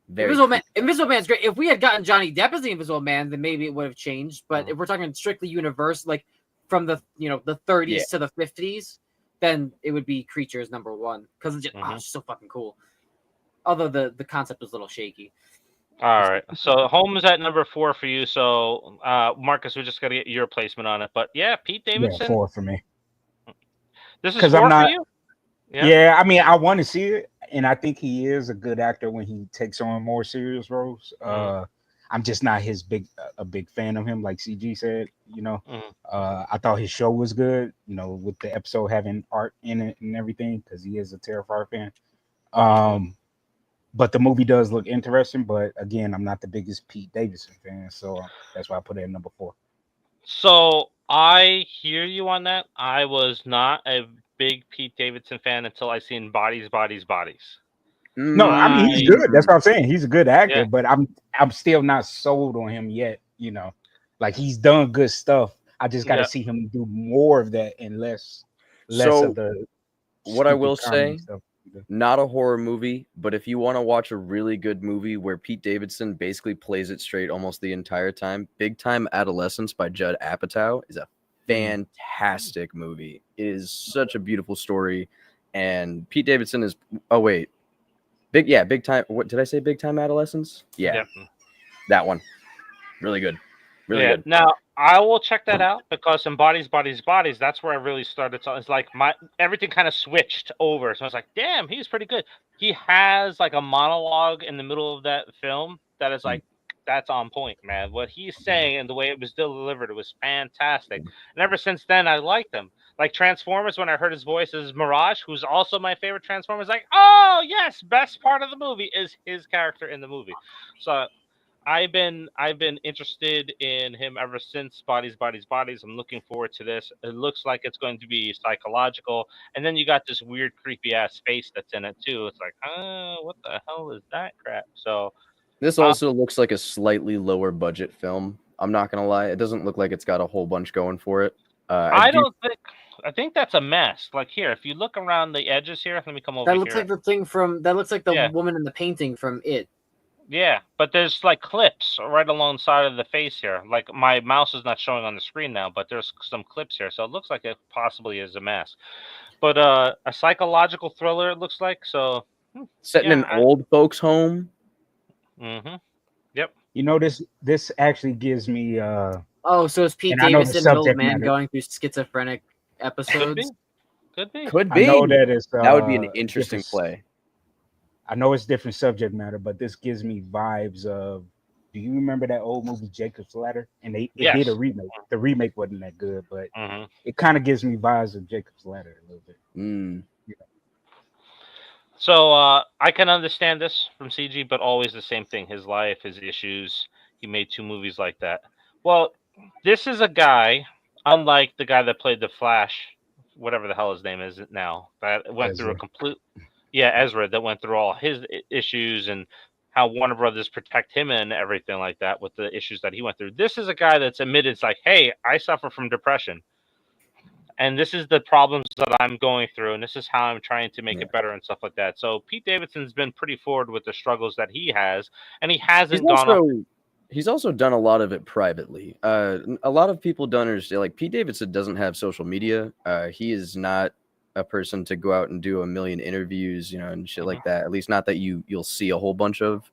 Invisible Man's great. If we had gotten Johnny Depp as the Invisible Man, then maybe it would have changed. But if we're talking strictly universe, like from the 30s to the 50s, then it would be Creatures number 1 because it's just so fucking cool. Although the concept was a little shaky. All right, so Home is at number 4 for you. So Marcus, we just got to get your placement on it. But yeah, Pete Davidson. Yeah, 4 for me. This is 4 for you. Yeah, I mean, I want to see it, and I think he is a good actor when he takes on more serious roles. I'm just not a big fan of him, like CG said. I thought his show was good. With the episode having art in it and everything, because he is a Terrifier fan. But the movie does look interesting. But again, I'm not the biggest Pete Davidson fan, so that's why I put it at number 4. So I hear you on that. I was not a big Pete Davidson fan until I seen Bodies. No, I mean he's good. That's what I'm saying. He's a good actor, but I'm still not sold on him yet. Like he's done good stuff. I just got to see him do more of that and less of the. What I will say, not a horror movie, but if you want to watch a really good movie where Pete Davidson basically plays it straight almost the entire time, Big Time Adolescence by Judd Apatow is a fantastic movie. It is such a beautiful story, and Pete Davidson is. Oh wait. Big Time. What did I say? Big Time Adolescence? Yeah. That one. Really good. Really good. Now I will check that out because in Bodies, that's where I really started. So it's like everything kind of switched over. So I was like, damn, he's pretty good. He has like a monologue in the middle of that film that is like that's on point, man. What he's saying and the way it was delivered, it was fantastic. And ever since then, I liked him. Like Transformers, when I heard his voice as Mirage, who's also my favorite Transformers, like, oh yes, best part of the movie is his character in the movie. So I've been interested in him ever since Bodies, Bodies, Bodies. I'm looking forward to this. It looks like it's going to be psychological, and then you got this weird, creepy ass space that's in it too. It's like, what the hell is that crap? So this also looks like a slightly lower budget film. I'm not gonna lie, it doesn't look like it's got a whole bunch going for it. I think that's a mess. Like here, if you look around the edges here, let me come over. That looks like the thing from. That looks like the woman in the painting from It. Yeah, but there's like clips right alongside of the face here. Like my mouse is not showing on the screen now, but there's some clips here, so it looks like it possibly is a mask. But a psychological thriller, it looks like. So set in an old folks' home. Mm-hmm. Yep. You know, this actually gives me. Oh, so it's Pete Davidson, an old man going through schizophrenic episodes. Could be. I know that is. That would be an interesting play. I know it's different subject matter, but this gives me vibes of. Do you remember that old movie Jacob's Ladder? And it did a remake. The remake wasn't that good, but it kind of gives me vibes of Jacob's Ladder a little bit. Yeah. So I can understand this from CG, but always the same thing. His life, his issues. He made 2 movies like that. Well, this is a guy, unlike the guy that played the Flash, whatever the hell his name is now, that went through a complete. Yeah, Ezra, that went through all his issues and how Warner Brothers protect him and everything like that with the issues that he went through. This is a guy that's admitted, it's like, hey, I suffer from depression. And this is the problems that I'm going through, and this is how I'm trying to make it better and stuff like that. So Pete Davidson's been pretty forward with the struggles that he has, and he hasn't He's also done a lot of it privately. A lot of people don't understand. Like Pete Davidson doesn't have social media. He is not a person to go out and do a million interviews, and shit like that. At least not that you'll see a whole bunch of.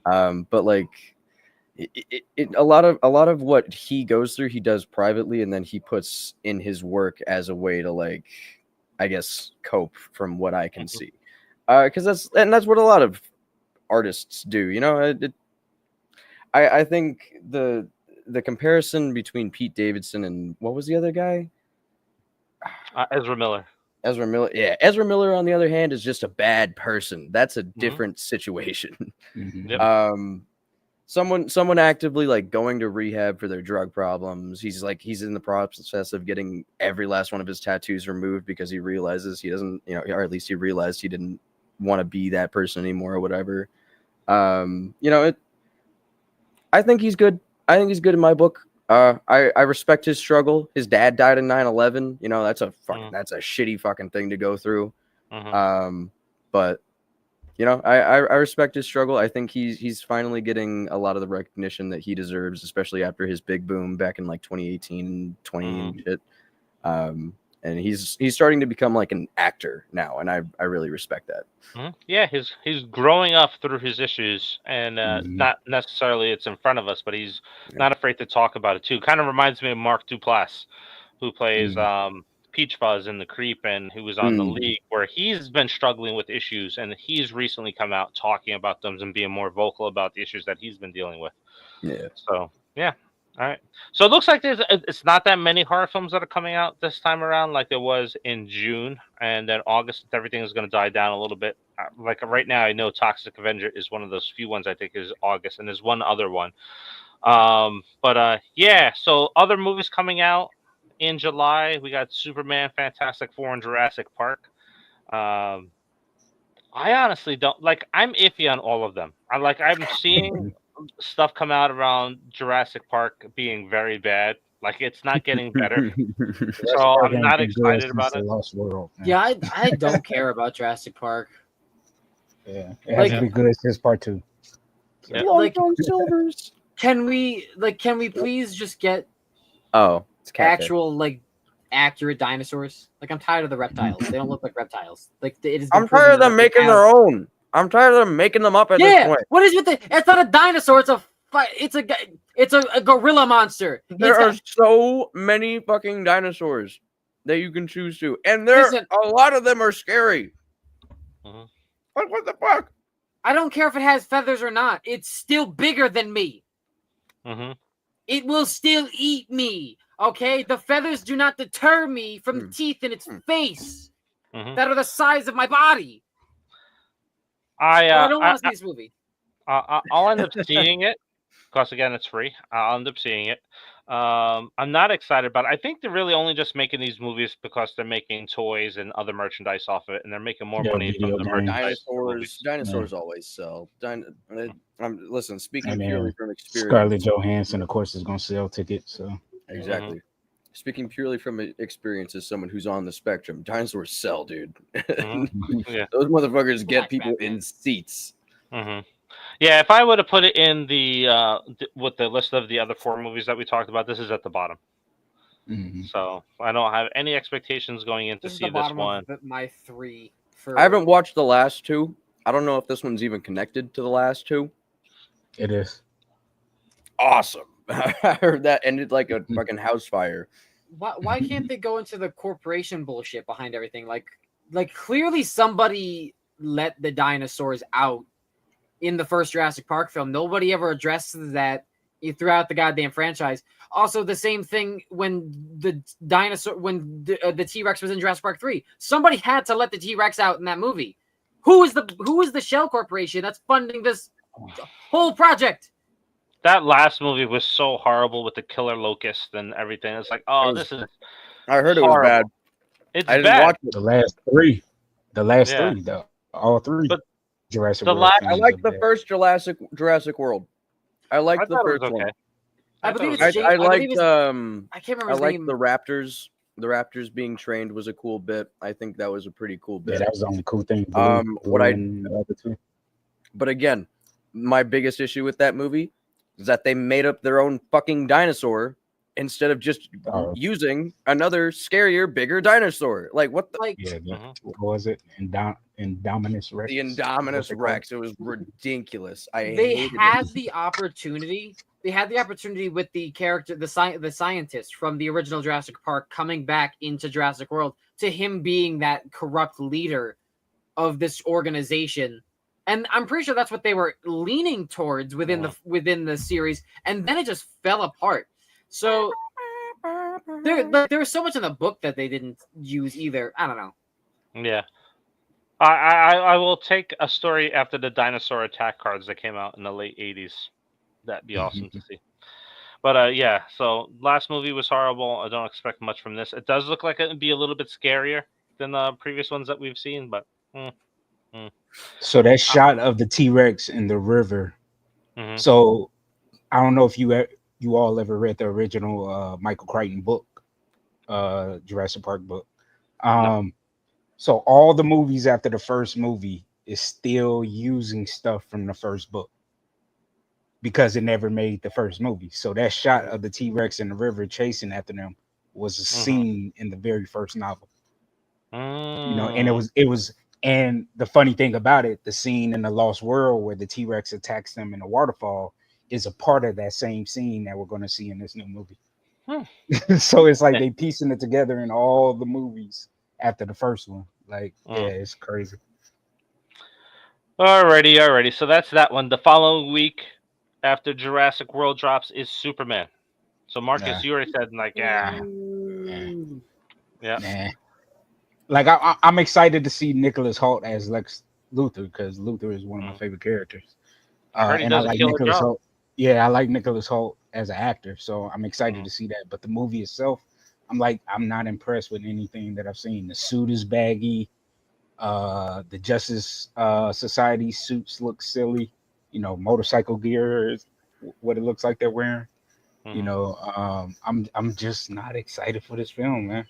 But like, a lot of what he goes through, he does privately, and then he puts in his work as a way to, like, I guess, cope from what I can see. Because that's what a lot of artists do. I think the comparison between Pete Davidson and what was the other guy? Ezra Miller. Yeah. Ezra Miller, on the other hand, is just a bad person. That's a different situation. Yep. Someone actively like going to rehab for their drug problems. He's in the process of getting every last one of his tattoos removed because he realizes he doesn't, or at least he realized he didn't want to be that person anymore or whatever. I think he's good. I think he's good in my book. I respect his struggle. His dad died in 9/11. That's a shitty fucking thing to go through. But I respect his struggle. I think he's finally getting a lot of the recognition that he deserves, especially after his big boom back in like 2018 and 20 and shit. And he's starting to become like an actor now, and I really respect that. Yeah, he's growing up through his issues, and not necessarily it's in front of us, but he's not afraid to talk about it too. Kind of reminds me of Mark Duplass, who plays Peach Fuzz in The Creep, and who was on The League, where he's been struggling with issues, and he's recently come out talking about them and being more vocal about the issues that he's been dealing with. Yeah. So yeah. All right. So it looks like it's not that many horror films that are coming out this time around like there was in June. And then August, everything is going to die down a little bit. Like right now, I know Toxic Avenger is one of those few ones I think is August. And there's one other one. Yeah. So other movies coming out in July. We got Superman, Fantastic Four, and Jurassic Park. I honestly don't I'm iffy on all of them. I'm seeing stuff come out around Jurassic Park being very bad. Like it's not getting better. So I'm not excited about it. Lost World, yeah, I don't care about Jurassic Park. Yeah, it has to be good as part 2. Yeah. Silvers. Can we please just get actual accurate dinosaurs? I'm tired of the reptiles. They don't look like reptiles. I'm tired of them making their own. I'm tired of them making them up at this point. What is with it's not a dinosaur, it's a gorilla monster. There are so many fucking dinosaurs that you can choose to. And a lot of them are scary. What the fuck? I don't care if it has feathers or not. It's still bigger than me. Mm-hmm. It will still eat me. Okay, the feathers do not deter me from the teeth in its face that are the size of my body. I don't want to see this movie. I'll end up seeing it because again, it's free. I'll end up seeing it. I'm not excited about it. I think they're really only just making these movies because they're making toys and other merchandise off of it, and they're making more money from the merchandise. Dinosaurs always sell. Listen, speaking purely from experience. Scarlett Johansson, of course, is going to sell tickets. So exactly. Speaking purely from experience as someone who's on the spectrum, dinosaurs sell, dude. Yeah. Those motherfuckers get people in seats. Yeah, if I would have put it in the with the list of the other 4 movies that we talked about, this is at the bottom. So I don't have any expectations going in to see this one. My 3. I haven't watched the last 2. I don't know if this one's even connected to the last 2. It is. Awesome. I heard that ended like a fucking house fire. Why can't they go into the corporation bullshit behind everything? Like clearly somebody let the dinosaurs out in the first Jurassic Park film. Nobody ever addresses that throughout the goddamn franchise. Also, the same thing when the T-Rex was in Jurassic Park 3. Somebody had to let the T-Rex out in that movie. Who is the shell corporation that's funding this whole project? That last movie was so horrible with the killer locust and everything. It's like, this is. I heard horrible. It was bad. It's I didn't bad. watch it. The last 3. All 3. Jurassic World. I like the first Jurassic World. I liked the first one. I believe I can't remember his name. The Raptors. The Raptors being trained was a cool bit. I think that was a pretty cool bit. Yeah, that was the only cool thing. But again, my biggest issue with that movie is that they made up their own fucking dinosaur instead of just using another scarier, bigger dinosaur. Like what the? What was it? Indominus Rex. The Indominus Rex. It was ridiculous. They had the opportunity with the character, the scientist from the original Jurassic Park coming back into Jurassic World, to him being that corrupt leader of this organization. And I'm pretty sure that's what they were leaning towards within the series, and then it just fell apart. So there was so much in the book that they didn't use either. I don't know. Yeah, I will take a story after the dinosaur attack cards that came out in the late '80s. That'd be awesome to see. But yeah, so last movie was horrible. I don't expect much from this. It does look like it would be a little bit scarier than the previous ones that we've seen, but. So that shot of the T-Rex in the river. So I don't know if you all ever read the original Michael Crichton book, Jurassic Park book. No. So all the movies after the first movie is still using stuff from the first book because it never made the first movie. So that shot of the T-Rex in the river chasing after them was a scene in the very first novel. You know, and it was. And the funny thing about it, the scene in the Lost World where the T-Rex attacks them in the waterfall is a part of that same scene that we're going to see in this new movie. So it's like they piecing it together in all the movies after the first one. Like, yeah, it's crazy. Alrighty. So that's that one. The following week after Jurassic World drops is Superman. So Marcus, you already said Nah. Like I'm excited to see Nicholas Hoult as Lex Luthor because Luthor is one of my favorite characters. And I like Nicholas Hoult. Yeah, I like Nicholas Hoult as an actor, so I'm excited to see that. But the movie itself, I'm not impressed with anything that I've seen. The suit is baggy. The Justice Society suits look silly. You know, motorcycle gear is what it looks like they're wearing. You know, I'm just not excited for this film, man.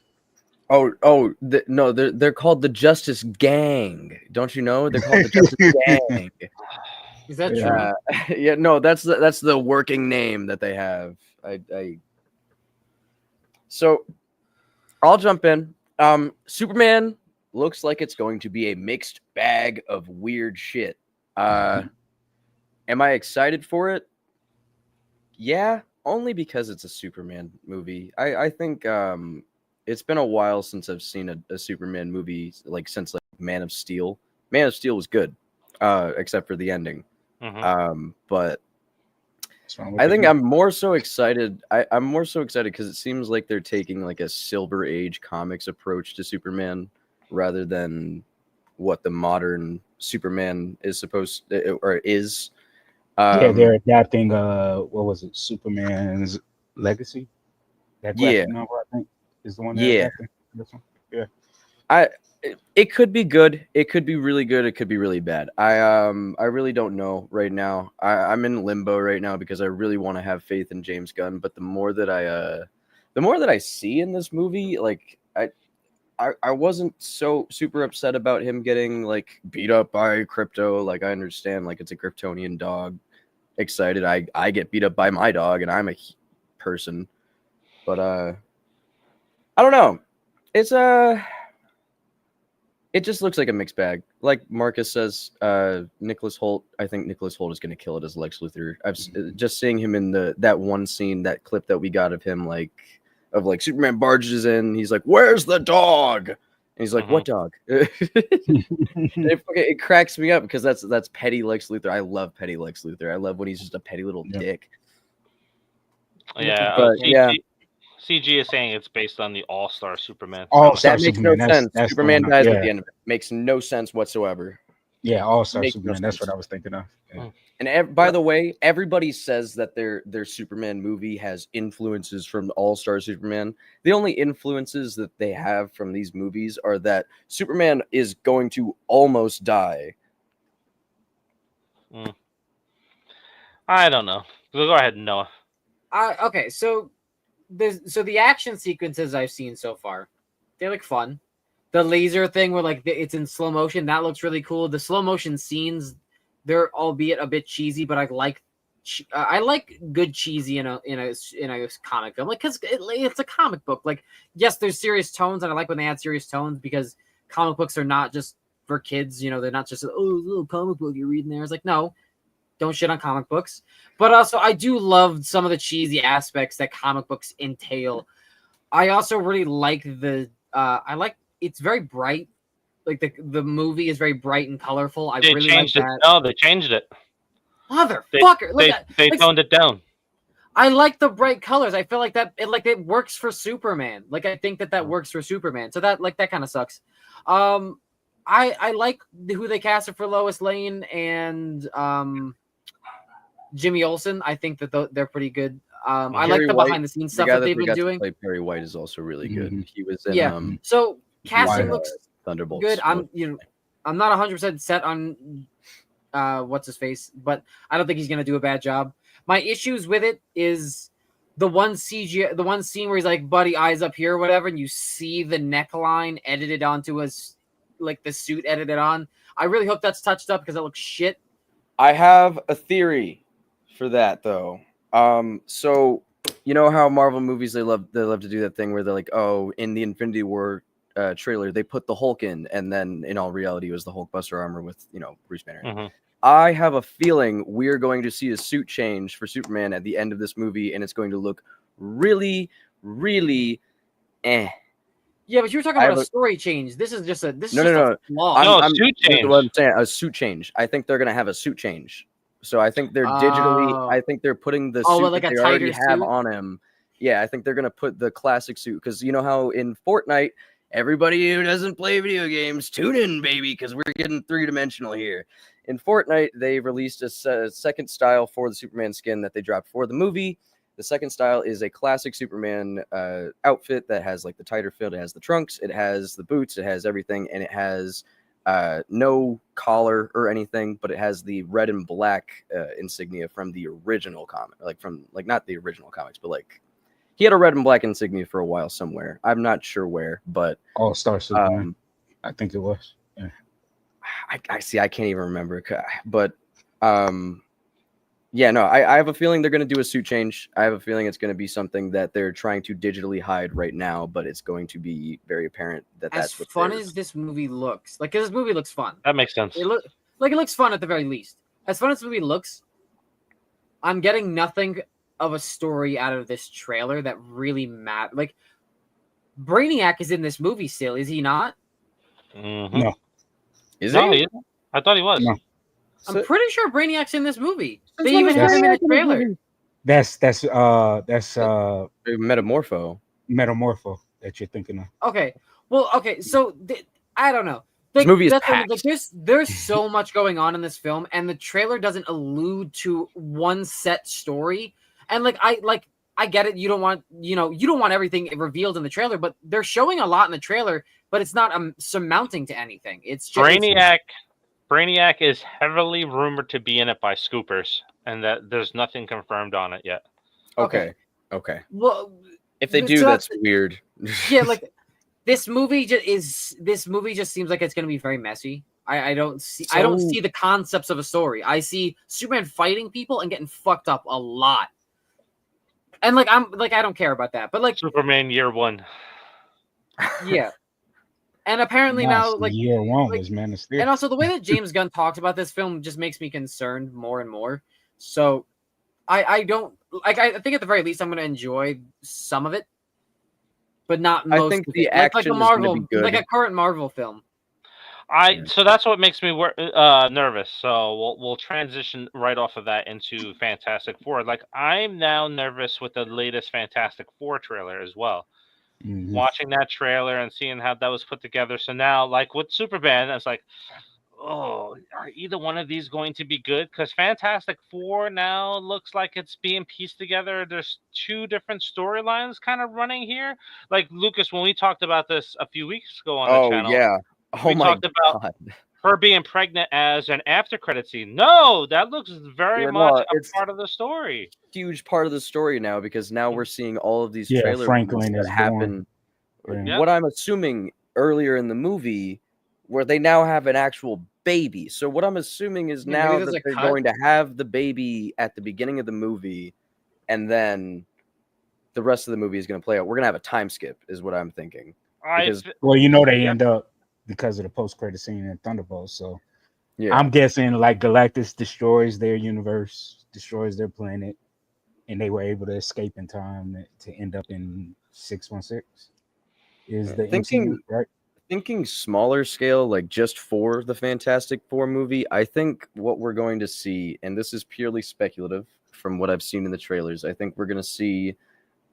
No, they're called the Justice Gang. Don't you know? They're called the Justice Gang. Is that true? Yeah, no, that's the working name that they have. So I'll jump in. Superman looks like it's going to be a mixed bag of weird shit. Am I excited for it? Yeah, only because it's a Superman movie. I think it's been a while since I've seen a Superman movie, like since Man of Steel. Man of Steel was good, except for the ending. But I think I'm more so excited. I'm more so excited because it seems like they're taking like a Silver Age comics approach to Superman rather than what the modern Superman is supposed to, or is. Yeah, they're adapting. What was it? Superman's Legacy. That graphic novel, I think, is the one they're adapting. This one. Yeah. It could be good. It could be really good. It could be really bad. I really don't know right now. I'm in limbo right now because I really want to have faith in James Gunn. But the more that I see in this movie, like I wasn't so super upset about him getting like beat up by Crypto. Like I understand, like it's a Kryptonian dog. Excited. I get beat up by my dog, and I'm a person. But I don't know. It's It just looks like a mixed bag. Like Marcus says, Nicholas Hoult. I think Nicholas Hoult is going to kill it as Lex Luthor. Just seeing him in that one scene, that clip that we got of him, like Superman barges in. He's like, "Where's the dog?" And he's like, "What dog?" It cracks me up because that's petty Lex Luthor. I love petty Lex Luthor. I love when he's just a petty little dick. Yeah, but CG is saying it's based on the All-Star Superman. That makes no sense. Superman dies at the end of it. Makes no sense whatsoever. Yeah, All-Star Superman. That's what I was thinking of. Yeah. And by the way, everybody says that their Superman movie has influences from All-Star Superman. The only influences that they have from these movies are that Superman is going to almost die. I don't know. Go ahead, Noah. Okay, so the action sequences I've seen so far, they look fun. The laser thing where like it's in slow motion, that looks really cool. The slow motion scenes, they're albeit a bit cheesy, but I like good cheesy in a comic film, like because it's a comic book. Like yes, there's serious tones, and I like when they add serious tones because comic books are not just for kids. You know, they're not just little comic book you're reading there. It's like no. Don't shit on comic books. But also, I do love some of the cheesy aspects that comic books entail. I also really like it's very bright. Like the movie is very bright and colorful. I really like that. No, they changed it. Motherfucker. They toned it down. I like the bright colors. I feel like that it works for Superman. Like I think that works for Superman. So that kind of sucks. I like who they casted for Lois Lane and Jimmy Olsen. I think that they're pretty good. I like the behind the scenes stuff that they've been doing. Perry White is also really good. He was in so casting looks Thunderbolts. Good. I'm not 100% set on what's his face, but I don't think he's gonna do a bad job. My issues with it is the one scene where he's like, "Buddy, eyes up here," or whatever, and you see the neckline edited onto his like the suit edited on. I really hope that's touched up because it looks shit. I have a theory for that though. So you know how Marvel movies they love to do that thing where they're like, oh, in the Infinity War trailer they put the Hulk in, and then in all reality it was the Hulkbuster armor with Bruce Banner. I have a feeling we're going to see a suit change for Superman at the end of this movie, and it's going to look really, really Yeah, but you were talking about a story change. This is just a flaw. Suit change. What I'm saying, a suit change. I think they're gonna have a suit change. So I think they're digitally. I think they're putting the suit like that they already have on him. Yeah, I think they're gonna put the classic suit because you know how in Fortnite, everybody who doesn't play video games, tune in, baby, because we're getting 3-dimensional here. In Fortnite, they released a second style for the Superman skin that they dropped for the movie. The second style is a classic Superman outfit that has like the tighter fit. It has the trunks, it has the boots, it has everything, and it has no collar or anything, but it has the red and black insignia from the original comic, not the original comics, but like he had a red and black insignia for a while somewhere. I'm not sure where, but All-Star Superman, I think it was. Yeah. I see. I can't even remember, but yeah, no, I have a feeling they're going to do a suit change. I have a feeling it's going to be something that they're trying to digitally hide right now, but it's going to be very apparent that that's what. As fun as this movie looks, like, 'cause this movie looks fun. That makes sense. It looks fun at the very least. As fun as the movie looks, I'm getting nothing of a story out of this trailer that really matters. Like, Brainiac is in this movie still, is he not? No. Is he? I thought he was. No. I'm pretty sure Brainiac's in this movie. They even have him in the trailer. That's Metamorpho. Metamorpho that you're thinking of. Okay. Well, okay. So I don't know. This movie is That's packed. like there's so much going on in this film, and the trailer doesn't allude to one set story. And I get it. You don't want everything revealed in the trailer, but they're showing a lot in the trailer, but it's not surmounting to anything. It's just Brainiac is heavily rumored to be in it by scoopers, and that there's nothing confirmed on it yet. Okay. Well, if they do, that's weird. Yeah, like this movie just seems like it's going to be very messy. I don't see the concepts of a story. I see Superman fighting people and getting fucked up a lot. And I don't care about that. But like Superman Year One. Yeah. And apparently now Year One was Man of Steel. And also the way that James Gunn talked about this film just makes me concerned more and more. So I don't like. I think at the very least I'm going to enjoy some of it, but not most. I think of the it. action like a Marvel, is going to be good. like a current Marvel film. So that's what makes me nervous. So we'll transition right off of that into Fantastic Four. Like I'm now nervous with the latest Fantastic Four trailer as well. Mm-hmm. Watching that trailer and seeing how that was put together. So now, like with Superman, I was like, oh, are either one of these going to be good? Because Fantastic Four now looks like it's being pieced together. There's two different storylines kind of running here. Like Lukas, when we talked about this a few weeks ago on the channel. Yeah. We talked about her being pregnant as an after credit scene. No, that looks very much a part of the story. Huge part of the story now, because now we're seeing all of these trailers that happen. What I'm assuming earlier in the movie, where they now have an actual baby. So what I'm assuming is now that they're going to have the baby at the beginning of the movie, and then the rest of the movie is going to play out. We're going to have a time skip, is what I'm thinking. They end up because of the post-credit scene in Thunderbolts. So I'm guessing like Galactus destroys their universe, destroys their planet, and they were able to escape in time to end up in 616. Is the MCU, right? Thinking smaller scale, like just for the Fantastic Four movie, I think what we're going to see, and this is purely speculative from what I've seen in the trailers, I think we're going to see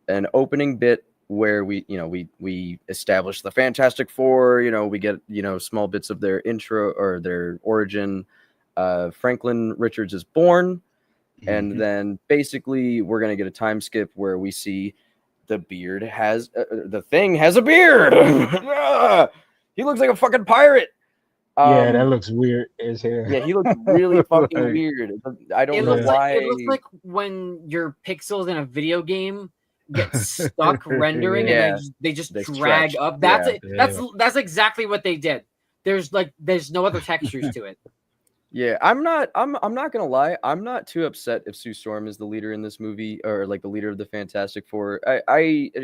an opening bit where we establish the Fantastic Four, we get, small bits of their intro or their origin. Franklin Richards is born. And then basically we're going to get a time skip where we see the beard has the Thing has a beard. He looks like a fucking pirate. That looks weird as hell. Yeah, he looks really fucking weird. I don't know why. It looks like when your pixels in a video game get stuck rendering and they just drag stretch up. That's exactly what they did. There's no other textures to it. Yeah, I'm not gonna lie. I'm not too upset if Sue Storm is the leader in this movie, or like the leader of the Fantastic Four.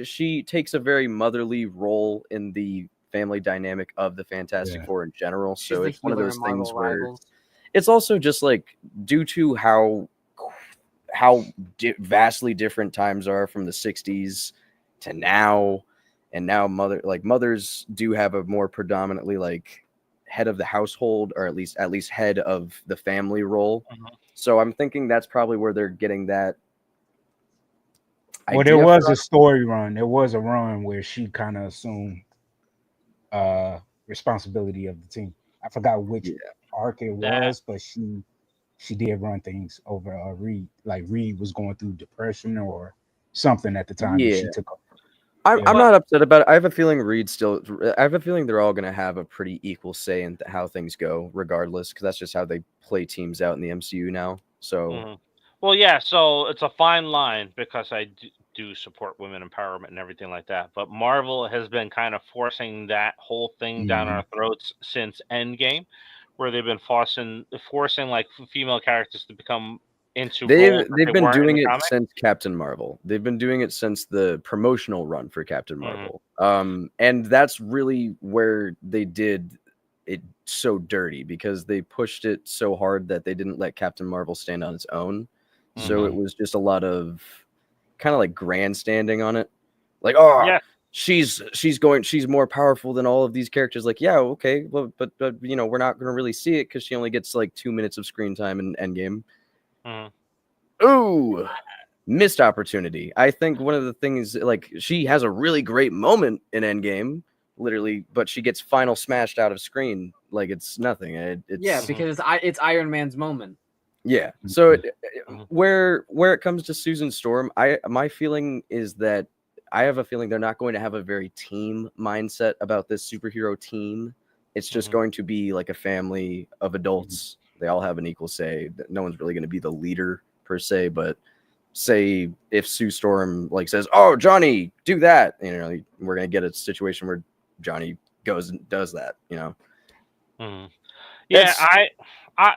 She takes a very motherly role in the family dynamic of the Fantastic Four in general. So it's one of those things where it's also just like due to how vastly different times are from the 60s to now, and now mothers do have a more predominantly like head of the household, or at least head of the family role. So I'm thinking that's probably where they're getting that. Well, there was a story run. There was a run where she kind of assumed responsibility of the team. I forgot which arc it was, but she did run things over Reed. Like Reed was going through depression or something at the time. Yeah. She took over. I'm not upset about it. I have a feeling they're all going to have a pretty equal say in how things go, regardless, because that's just how they play teams out in the MCU now. So, well, yeah. So it's a fine line, because I do support women empowerment and everything like that. But Marvel has been kind of forcing that whole thing down our throats since Endgame, where they've been forcing like female characters to become into they've been doing it since Captain Marvel. They've been doing it since the promotional run for Captain Marvel. And that's really where they did it so dirty, because they pushed it so hard that they didn't let Captain Marvel stand on its own. So it was just a lot of kind of like grandstanding on it. Like, she's more powerful than all of these characters. Like, yeah, okay, well, but we're not going to really see it because she only gets like 2 minutes of screen time in Endgame. Ooh, missed opportunity. I think one of the things, like, she has a really great moment in Endgame, literally, but she gets final smashed out of screen like it's nothing. It's because it's Iron Man's moment. Yeah. So where it comes to Susan Storm, my feeling is that I have a feeling they're not going to have a very team mindset about this superhero team. It's just going to be like a family of adults. They all have an equal say. No one's really going to be the leader per se, but say if Sue Storm like says, "Oh, Johnny, do that," we're going to get a situation where Johnny goes and does that. Yeah,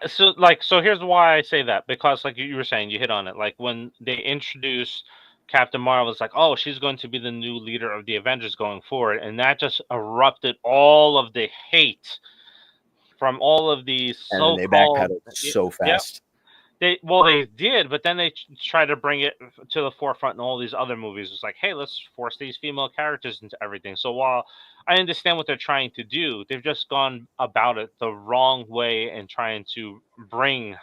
so here's why I say that, because like you were saying, you hit on it. Like when they introduced Captain Marvel, it's like, oh, she's going to be the new leader of the Avengers going forward, and that just erupted all of the hate from all of these so-called. And they backpedaled so fast. They did, but then they try to bring it to the forefront in all these other movies. It's like, hey, let's force these female characters into everything. So while I understand what they're trying to do, they've just gone about it the wrong way and trying to bring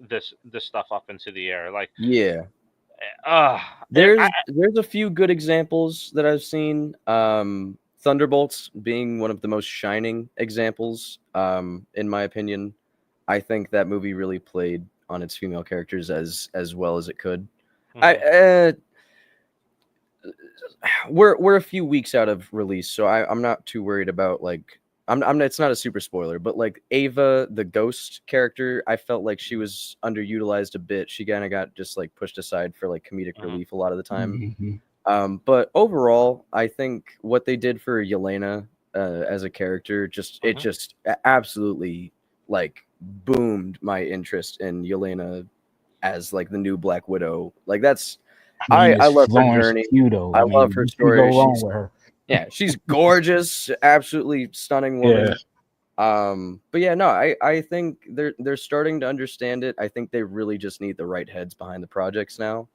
this stuff up into the air. Like, yeah, there's a few good examples that I've seen. Thunderbolts being one of the most shining examples, in my opinion. I think that movie really played on its female characters as well as it could. We're a few weeks out of release, so I'm not too worried about like I'm it's not a super spoiler, but like Ava, the ghost character, I felt like she was underutilized a bit. She kind of got just like pushed aside for like comedic relief a lot of the time. But overall, I think what they did for Yelena as a character it just absolutely like boomed my interest in Yelena as like the new Black Widow. Like that's I love her journey. I love her story. She's gorgeous, absolutely stunning woman. But yeah, no, I think they're starting to understand it. I think they really just need the right heads behind the projects now.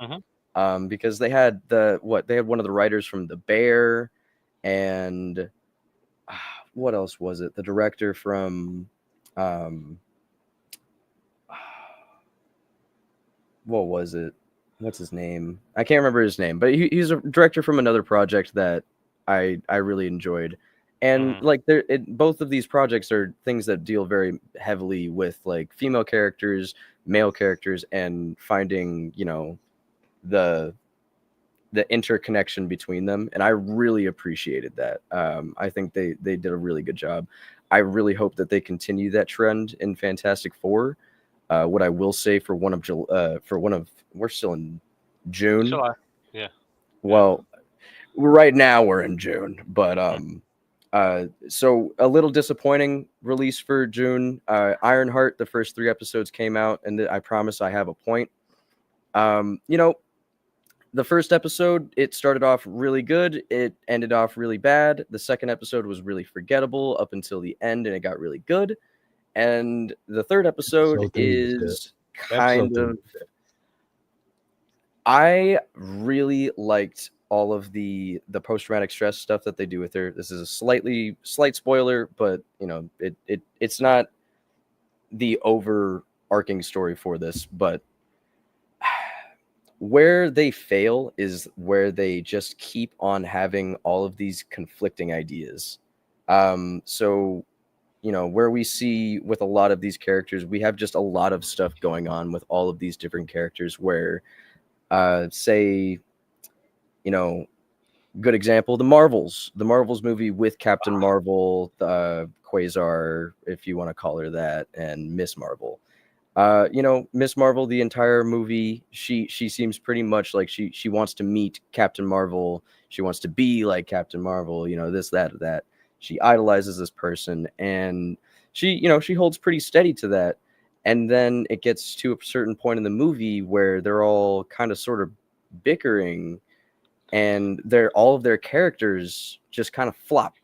Because they had one of the writers from The Bear, and what else was it? The director from what was it? What's his name? I can't remember his name, but he's a director from another project that I really enjoyed. And like both of these projects are things that deal very heavily with like female characters, male characters, and finding, the interconnection between them. And I really appreciated that. I think they did a really good job. I really hope that they continue that trend in Fantastic Four. What I will say for we're still in June. July. Yeah. Well, right now we're in June, but so a little disappointing release for June. Ironheart, the first 3 episodes came out, and I promise I have a point. The first episode, it started off really good. It ended off really bad. The second episode was really forgettable up until the end, and it got really good. And the third episode is kind of... I really liked all of the post-traumatic stress stuff that they do with her. This is a slight spoiler, but it's not the overarching story for this. But where they fail is where they just keep on having all of these conflicting ideas. So where we see with a lot of these characters, we have just a lot of stuff going on with all of these different characters where, say, good example, the Marvels movie with Captain Marvel, Quasar, if you want to call her that, and Miss Marvel. Miss Marvel, the entire movie, she seems pretty much like she wants to meet Captain Marvel. She wants to be like Captain Marvel, this, that, or that. She idolizes this person, and she holds pretty steady to that. And then it gets to a certain point in the movie where they're all kind of sort of bickering, and all of their characters just kind of flop.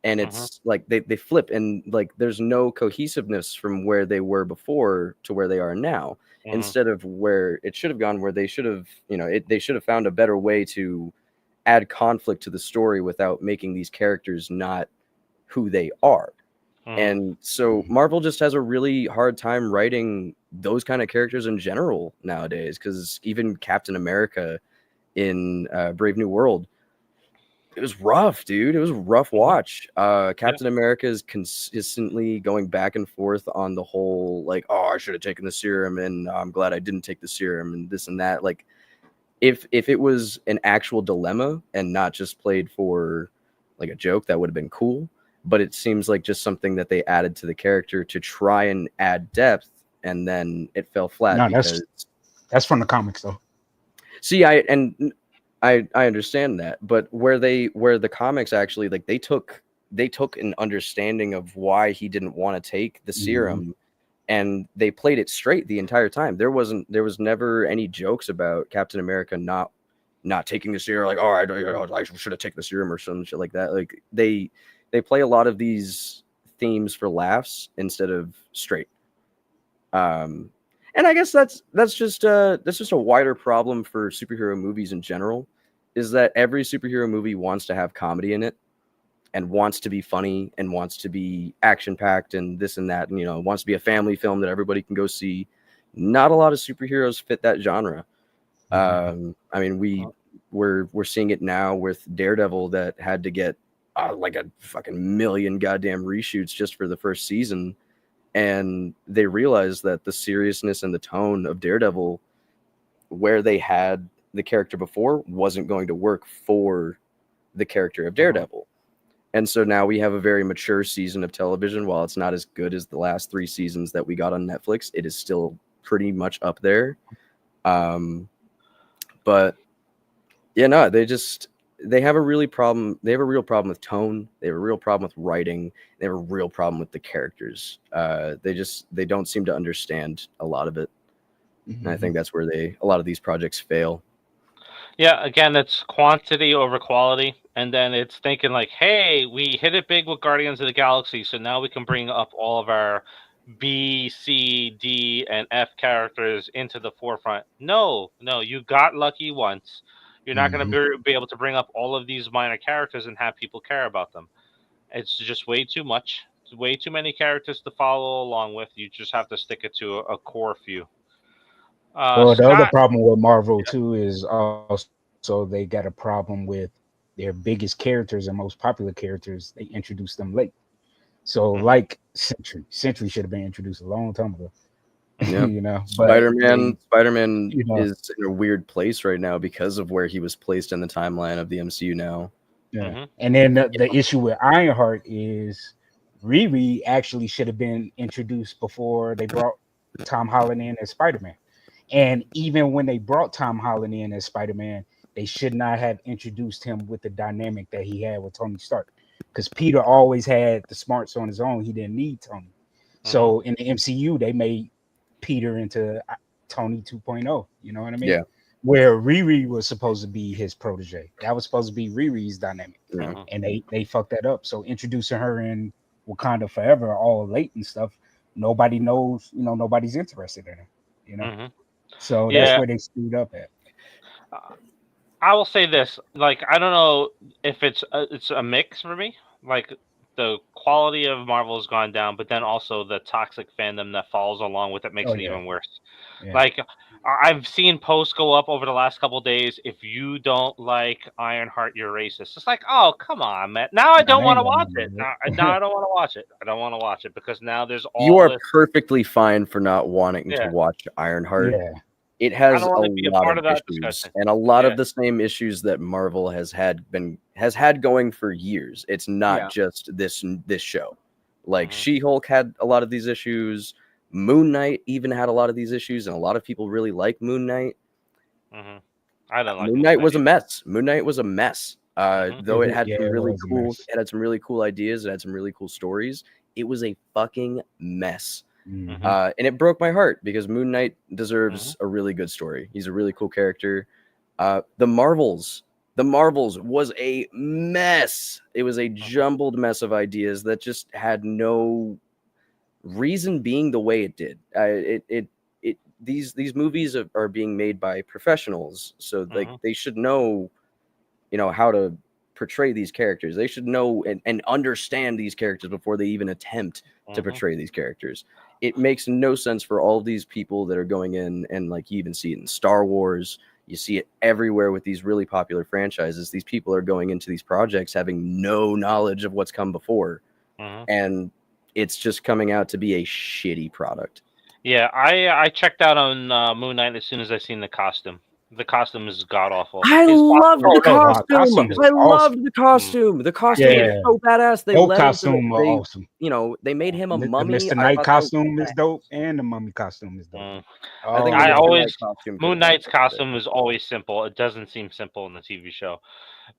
And it's like they flip, and like there's no cohesiveness from where they were before to where they are now. Instead of where it should have gone, where they should have, they should have found a better way to add conflict to the story without making these characters not who they are. And so Marvel just has a really hard time writing those kind of characters in general nowadays, because even Captain America in Brave New World, it was rough, dude. It was a rough watch. Captain America is consistently going back and forth on the whole, like, oh, I should have taken the serum, and I'm glad I didn't take the serum, and this and that. Like, if it was an actual dilemma and not just played for like a joke, that would have been cool. But it seems like just something that they added to the character to try and add depth, and then it fell flat. No, because that's from the comics, though. See, I understand that, but where the comics actually, like, they took an understanding of why he didn't want to take the serum, and they played it straight the entire time. There was never any jokes about Captain America not taking the serum, like, oh, I should have taken the serum or some shit like that. Like, they play a lot of these themes for laughs instead of straight. And I guess that's just a wider problem for superhero movies in general, is that every superhero movie wants to have comedy in it, and wants to be funny, and wants to be action-packed and this and that, and, you know, wants to be a family film that everybody can go see. Not a lot of superheroes fit that genre. I mean, we're seeing it now with Daredevil, that had to get like a fucking million goddamn reshoots just for the first season. And they realized that the seriousness and the tone of Daredevil, where they had the character before, wasn't going to work for the character of Daredevil. And so now we have a very mature season of television. While it's not as good as the last 3 seasons that we got on Netflix, it is still pretty much up there. But yeah, no, they have a real problem with tone. They have a real problem with writing. They have a real problem with the characters. They don't seem to understand a lot of it. And I think that's where a lot of these projects fail. Yeah, again, it's quantity over quality, and then it's thinking like, hey, we hit it big with Guardians of the Galaxy, so now we can bring up all of our B, C, D, and F characters into the forefront. No, you got lucky once. You're not going to be able to bring up all of these minor characters and have people care about them. It's just way too much. It's way too many characters to follow along with. You just have to stick it to a core few. Well, the other problem with Marvel too is also they got a problem with their biggest characters and most popular characters. They introduced them late. So like Sentry should have been introduced a long time ago. Yeah. You know, Spider-Man is in a weird place right now because of where he was placed in the timeline of the MCU now. Yeah. And then the issue with Ironheart is Riri actually should have been introduced before they brought Tom Holland in as Spider-Man. And even when they brought Tom Holland in as Spider-Man, they should not have introduced him with the dynamic that he had with Tony Stark. Because Peter always had the smarts on his own. He didn't need Tony. So in the MCU, they made Peter into Tony 2.0. You know what I mean? Yeah. Where Riri was supposed to be his protege. That was supposed to be Riri's dynamic. And they fucked that up. So introducing her in Wakanda Forever all late and stuff, nobody knows, nobody's interested in her, So that's where they screwed up at. I will say this, like, I don't know if it's a mix for me. Like, the quality of Marvel has gone down, but then also the toxic fandom that follows along with it makes it even worse. Like, I've seen posts go up over the last couple of days. If you don't like Ironheart, you're racist. It's like, oh, come on, man. Now I don't want to watch it. Now I don't want to watch it. I don't want to watch it because now there's all. You are perfectly fine for not wanting to watch Ironheart. Yeah. It has a lot of issues, and a lot of the same issues that Marvel has had going for years. It's not just this show. Like She-Hulk had a lot of these issues. Moon Knight even had a lot of these issues, and a lot of people really like Moon Knight. I don't like Moon Knight was a mess. Moon Knight was a mess. Though it had some really cool, it had some really cool ideas. It had some really cool stories. It was a fucking mess. And it broke my heart because Moon Knight deserves a really good story. He's a really cool character. The Marvels was a mess. It was a jumbled mess of ideas that just had no reason being the way it did. These movies are being made by professionals, so they should know, how to portray these characters. They should know and understand these characters before they even attempt to portray these characters. it makes no sense for all of these people that are going in, and like you even see it in Star Wars. You see it everywhere with these really popular franchises. These people are going into these projects having no knowledge of what's come before. And it's just coming out to be a shitty product. Yeah, I checked out on Moon Knight as soon as I seen the costume. The costume is god awful. I loved the costume. was I awesome. loved the costume. The costume is so badass. They Both let costume him awesome. You know, they made him a mummy. The Mr. Knight costume is dope, and the mummy costume is dope. I think Moon Knight's costume is always simple. It doesn't seem simple in the TV show.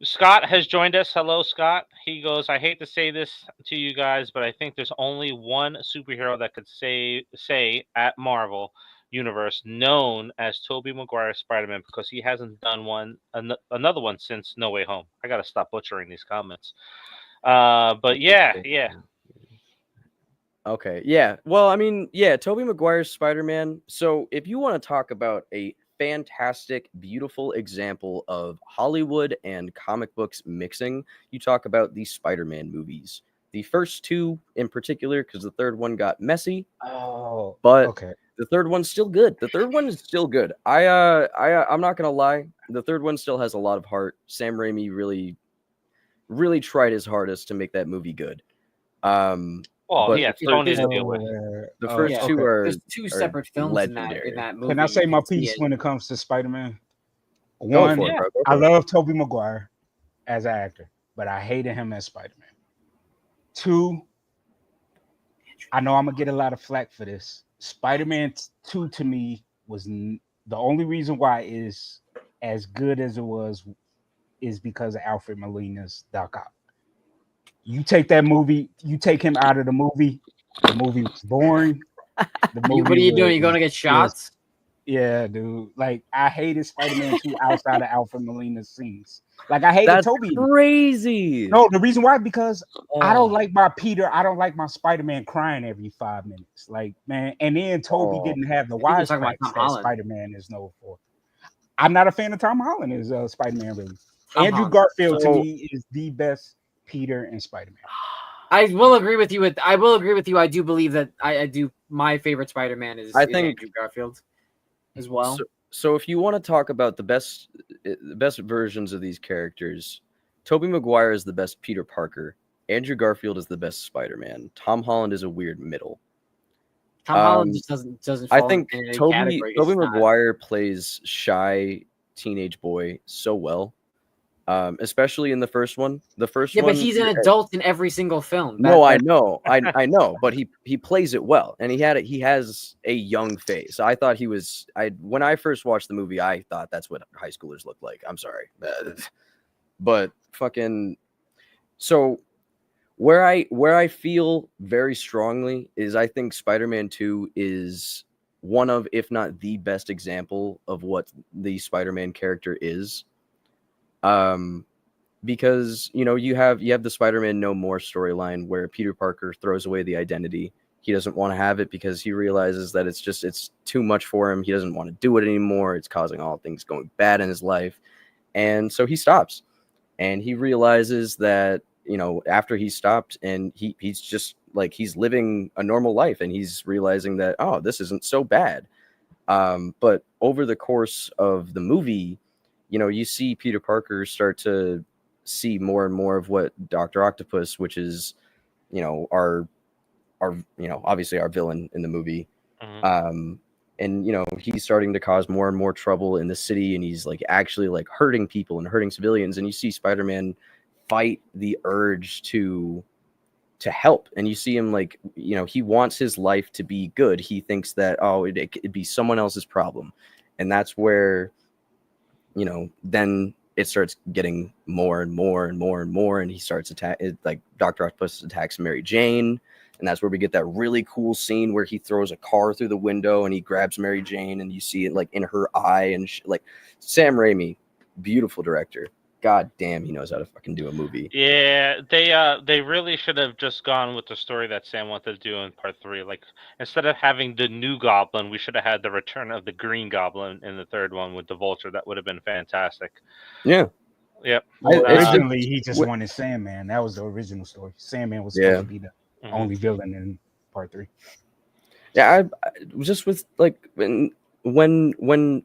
Scott has joined us. Hello, Scott. He goes, I hate to say this to you guys, but I think there's only one superhero that could say at Marvel Universe known as Tobey Maguire's Spider-Man, because he hasn't done another one since No Way Home. I got to stop butchering these comments. But yeah. Okay, yeah. Well, I mean, yeah, Tobey Maguire's Spider-Man. So if you want to talk about a fantastic, beautiful example of Hollywood and comic books mixing, you talk about the Spider-Man movies. The first two in particular, because the third one got messy. But okay. The third one's still good. The third one is still good. I'm not gonna lie. The third one still has a lot of heart. Sam Raimi really tried his hardest to make that movie good. Well, yeah, Tony to deal with. The first two are there's two separate films legendary. in that movie. Can I say my piece when it comes to Spider-Man? One, I love Tobey Maguire as an actor, but I hated him as Spider-Man. Two, I know I'm gonna get a lot of flack for this. Spider-Man 2 to me was the only reason why it is as good as it was is because of Alfred Molina's Doc Ock. You take that movie, you take him out of the movie was boring. What are you doing? You going to get shots? Yeah, dude. Like, I hated Spider-Man 2 outside of Alfred Molina's scenes. Like, I hated Tobey. Crazy. No, the reason why, because I don't like my Peter. I don't like my Spider-Man crying every 5 minutes. Like, man, and then Tobey didn't have the wisecracks that Spider-Man is known for. I'm not a fan of Tom Holland as Spider-Man, really. Andrew Garfield to me is the best Peter and Spider-Man. I will agree with you. I do believe that I do. My favorite Spider-Man is Andrew Garfield as well. So if you want to talk about the best versions of these characters, Tobey Maguire is the best Peter Parker. Andrew Garfield is the best Spider-Man. Tom Holland is a weird middle. Tom Holland just doesn't. I think Tobey Maguire plays shy teenage boy so well. Especially in the first one. But he's an adult in every single film. I know, but he plays it well, and he has a young face. I thought he was. When I first watched the movie, I thought that's what high schoolers look like. I'm sorry, but fucking. So where I feel very strongly is I think Spider-Man 2 is one of, if not the best example of what the Spider-Man character is. Because you have the Spider-Man No More storyline where Peter Parker throws away the identity. He doesn't want to have it because he realizes that it's too much for him. He doesn't want to do it anymore. It's causing all things going bad in his life. And so he stops, and he realizes that, after he stopped, and he's just like, he's living a normal life, and he's realizing that, oh, this isn't so bad. But over the course of the movie, you see Peter Parker start to see more and more of what Dr. Octopus, which is, our obviously our villain in the movie. And, he's starting to cause more and more trouble in the city, and he's like actually like hurting people and hurting civilians. And you see Spider-Man fight the urge to help. And you see him like, he wants his life to be good. He thinks that, it'd be someone else's problem. And that's where, then it starts getting more and more and more and more, and he starts like Dr. Octopus attacks Mary Jane, and that's where we get that really cool scene where he throws a car through the window and he grabs Mary Jane, and you see it like in her eye, and like Sam Raimi, beautiful director. God damn, he knows how to fucking do a movie. Yeah, they really should have just gone with the story that Sam wanted to do in part 3. Like, instead of having the new Goblin, we should have had the return of the Green Goblin in the third one with the Vulture. That would have been fantastic. Yeah. Yep. Originally, he just wanted Sandman. That was the original story. Sandman was supposed to be the only villain in part 3. Yeah, I just with like when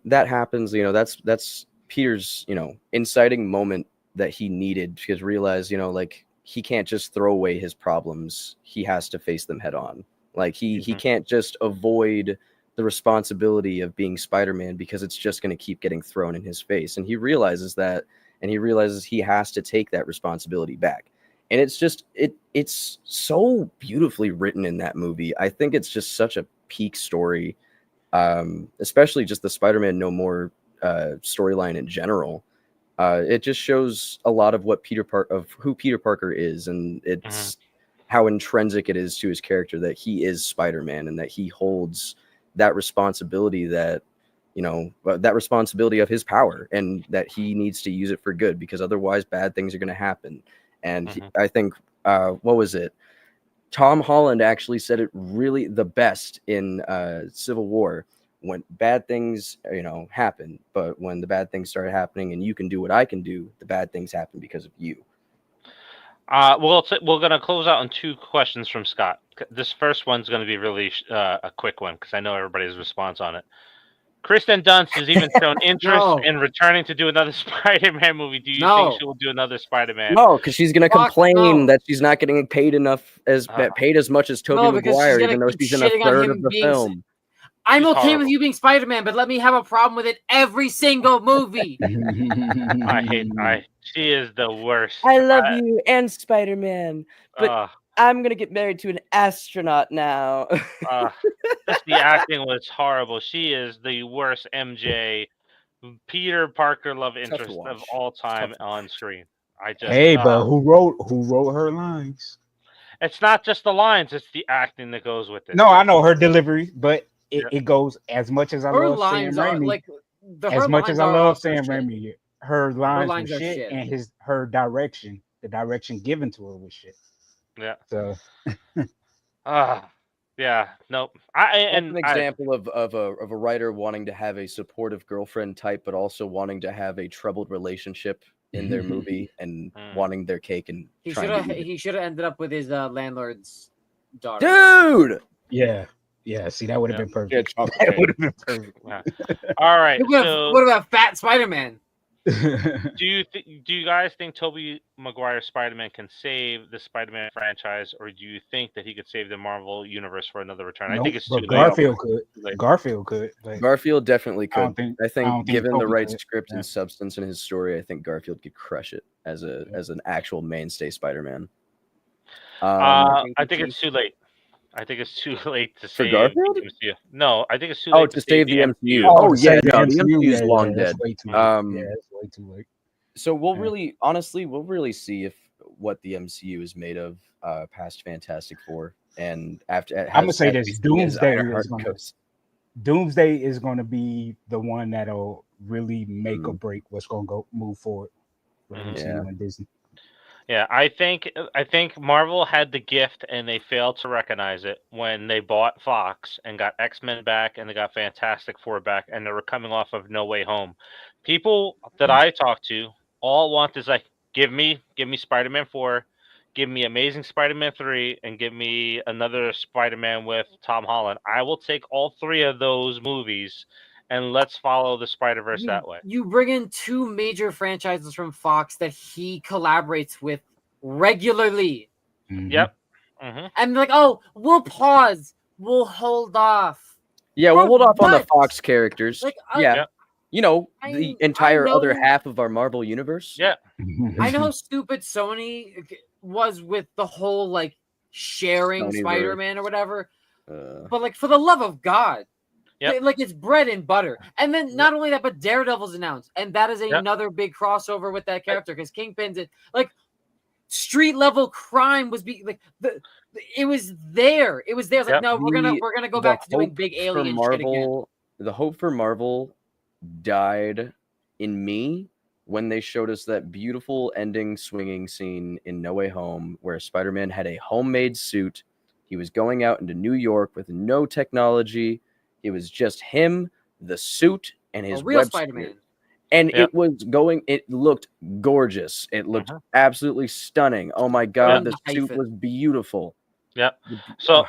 that happens, that's Peter's, inciting moment that he needed because realize, like he can't just throw away his problems. He has to face them head on. Like he can't just avoid the responsibility of being Spider-Man because it's just going to keep getting thrown in his face. And he realizes that, and he realizes he has to take that responsibility back. And it's just it's so beautifully written in that movie. I think it's just such a peak story, especially just the Spider-Man No More storyline in general. It just shows a lot of what who Peter Parker is, and it's how intrinsic it is to his character that he is Spider-Man and that he holds that responsibility that responsibility of his power, and that he needs to use it for good because otherwise bad things are going to happen. And I think what was it? Tom Holland actually said it really the best in Civil War. When bad things, happen, but when the bad things started happening and you can do what I can do, the bad things happen because of you. We're going to close out on 2 questions from Scott. This first one's going to be really a quick one because I know everybody's response on it. Kristen Dunst has even shown interest in returning to do another Spider-Man movie. Do you think she will do another Spider-Man? No, because she's going to complain that she's not getting paid as much as Tobey Maguire, even though she's in a third of the film. I'm okay with you being Spider-Man, but let me have a problem with it every single movie. She is the worst. I love you and Spider-Man, but I'm going to get married to an astronaut now. The acting was horrible. She is the worst MJ, Peter Parker love interest of all time on screen. But who wrote her lines? It's not just the lines; it's the acting that goes with it. No, I know her delivery, but it goes as much as I love Sam Raimi. As much as I love Sam Raimi, her lines were shit, and her direction, the direction given to her was shit. Yeah. So. Yeah. Nope. An example of a writer wanting to have a supportive girlfriend type, but also wanting to have a troubled relationship in their movie and wanting their cake and he should have ended up with his landlord's daughter. Dude. Yeah. See, that would have been perfect. That would have been perfect. All right. What about Fat Spider-Man? Do you guys think Tobey Maguire's Spider-Man can save the Spider-Man franchise, or do you think that he could save the Marvel universe for another return? Nope, I think it's too Garfield could. Garfield could. Garfield definitely could. I think given the right could. script and substance in his story, I think Garfield could crush it as an actual mainstay Spider-Man. I think it's too late. I think it's too late to save the MCU. No, I think it's too late to save the MCU. The MCU is long dead. It's way too late. So we'll really see what the MCU is made of past Fantastic Four, and after I'm gonna say this: Doomsday is going to be the one that'll really make or break what's going to move forward for MCU and Disney. Yeah, I think Marvel had the gift and they failed to recognize it when they bought Fox and got X-Men back and they got Fantastic Four back, and they were coming off of No Way Home. People that I talk to all want is like, give me Spider-Man 4, give me Amazing Spider-Man 3, and give me another Spider-Man with Tom Holland. I will take all 3 of those movies and let's follow the Spider-Verse that way. You bring in 2 major franchises from Fox that he collaborates with regularly. Yep. And like, we'll pause. We'll hold off. Yeah, we'll hold off on the Fox characters. Like, the entire other half of our Marvel universe. Yeah. I know how stupid Sony was with the whole like sharing Spider-Man or whatever. But like, for the love of God. Yep. Like, it's bread and butter. And then not only that, but Daredevil's announced. And that is another big crossover with that character because Kingpin's it. Like, street level crime was it was there. It was there. It's like, no, we're gonna go back to doing big alien shit again. The hope for Marvel died in me when they showed us that beautiful ending swinging scene in No Way Home where Spider-Man had a homemade suit. He was going out into New York with no technology. It was just him, the suit, and his real Spider-Man. And it looked gorgeous. It looked absolutely stunning. Oh my God, the suit was beautiful. Yep. So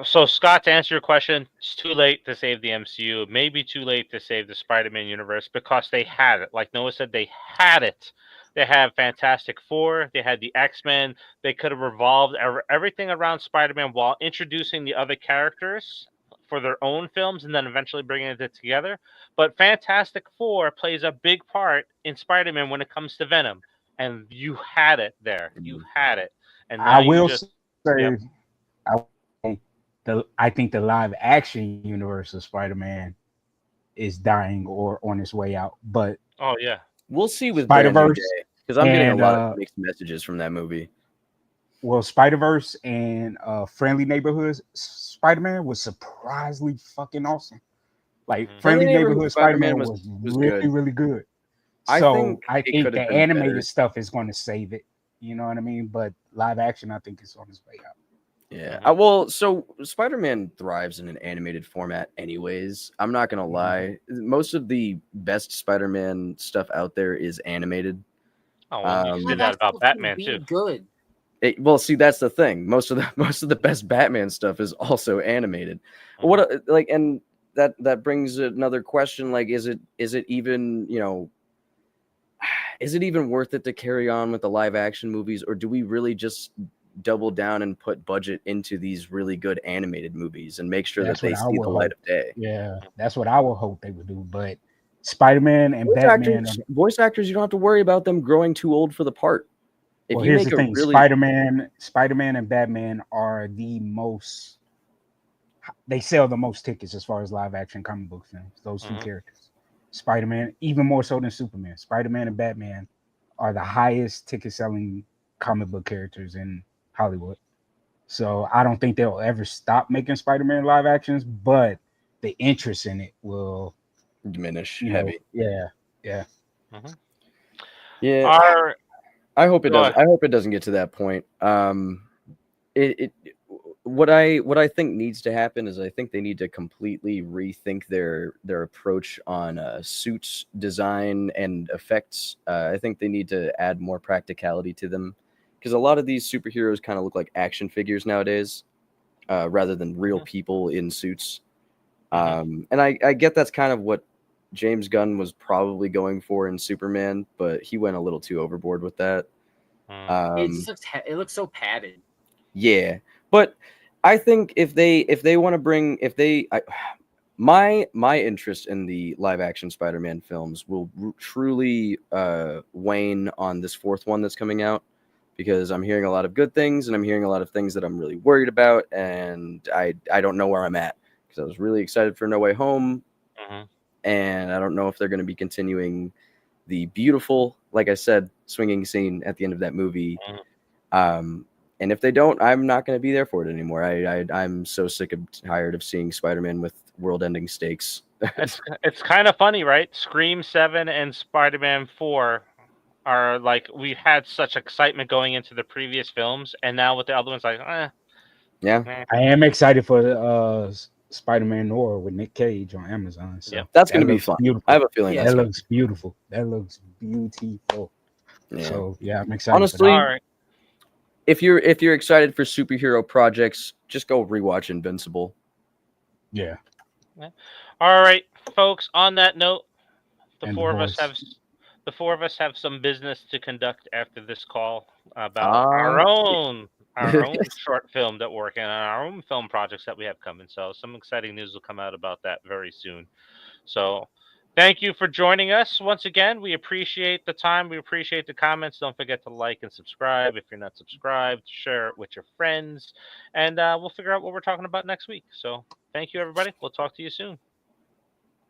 So, Scott, to answer your question, it's too late to save the MCU. Maybe too late to save the Spider-Man universe because they had it. Like Noah said, they had it. They had Fantastic Four. They had the X-Men. They could have revolved everything around Spider-Man while introducing the other characters for their own films and then eventually bringing it together. But Fantastic Four plays a big part in Spider-Man when it comes to Venom. And you had it there. You had it. And now I you will just... say, Yep. I think the live action universe of Spider-Man is dying or on its way out. But Oh yeah, we'll see with Spider-Verse because I'm getting a and lot of mixed messages from that movie. well, Spider-Verse and Friendly Neighborhoods Spider-Man was surprisingly fucking awesome. Like Friendly Neighborhood Spider-Man was really good. really good. I So think the animated stuff is going to save it. You know what I mean? But live action, I think, is on its way out. Yeah. Well, so Spider-Man thrives in an animated format anyways. I'm not going to lie. Most of the best Spider-Man stuff out there is animated. Oh, well, you say that about Batman too. Good. Well, see, that's the thing. Most of the best Batman stuff is also animated. What and that brings another question, like is it even, is it even worth it to carry on with the live action movies, or do we really just double down and put budget into these really good animated movies and make sure that they see the light of day? Yeah, that's what I would hope they would do. But Spider-Man and Batman, voice actors, you don't have to worry about them growing too old for the part. Well, here's the thing: Spider-Man and Batman are the most. They sell the most tickets as far as live action comic book films. Those two characters, Spider-Man, even more so than Superman. Spider-Man and Batman are the highest ticket selling comic book characters in Hollywood. So I don't think they'll ever stop making Spider-Man live actions, but the interest in it will diminish heavy. Yeah. Yeah. I hope it doesn't. I hope it doesn't get to that point. What I think needs to happen is I think they need to completely rethink their approach on suits design and effects. I think they need to add more practicality to them, because a lot of these superheroes kind of look like action figures nowadays, rather than real people in suits. And I get that's kind of what James Gunn was probably going for in Superman, but he went a little too overboard with that. It looks so padded. Yeah, but I think if they want to bring my interest in the live action Spider-Man films will truly wane on this fourth one that's coming out, because I'm hearing a lot of good things and I'm hearing a lot of things that I'm really worried about, and I don't know where I'm at, because I was really excited for No Way Home, and I don't know if they're going to be continuing the beautiful, like I said, swinging scene at the end of that movie. And if they don't, I'm not going to be there for it anymore. I'm so sick and tired of seeing Spider-Man with world-ending stakes. It's kind of funny, right? Scream 7 and Spider-Man 4 are like, we had such excitement going into the previous films, and now with the other ones, like, yeah. I am excited for Spider-Man Noir with Nick Cage on Amazon. So that's going to be fun. Beautiful. I have a feeling that looks beautiful. That looks beautiful. Yeah. So yeah, I'm excited. Honestly, all right. If you're excited for superhero projects, just go rewatch Invincible. Yeah. All right, folks. On that note, the And four of us have some business to conduct after this call about our own short film that we're working on, our own film projects that we have coming. So some exciting news will come out about that very soon. So thank you for joining us once again. We appreciate the time. We appreciate the comments. Don't forget to like and subscribe. If you're not subscribed, share it with your friends. And we'll figure out what we're talking about next week. So thank you, everybody. We'll talk to you soon.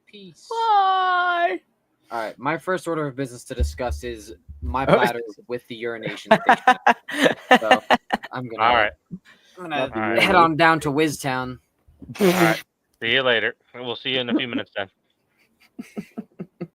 Peace. Bye. All right. My first order of business to discuss is my bladder with the urination station. So I'm gonna head on down to Whiztown. All right. See you later. We'll see you in a few minutes then.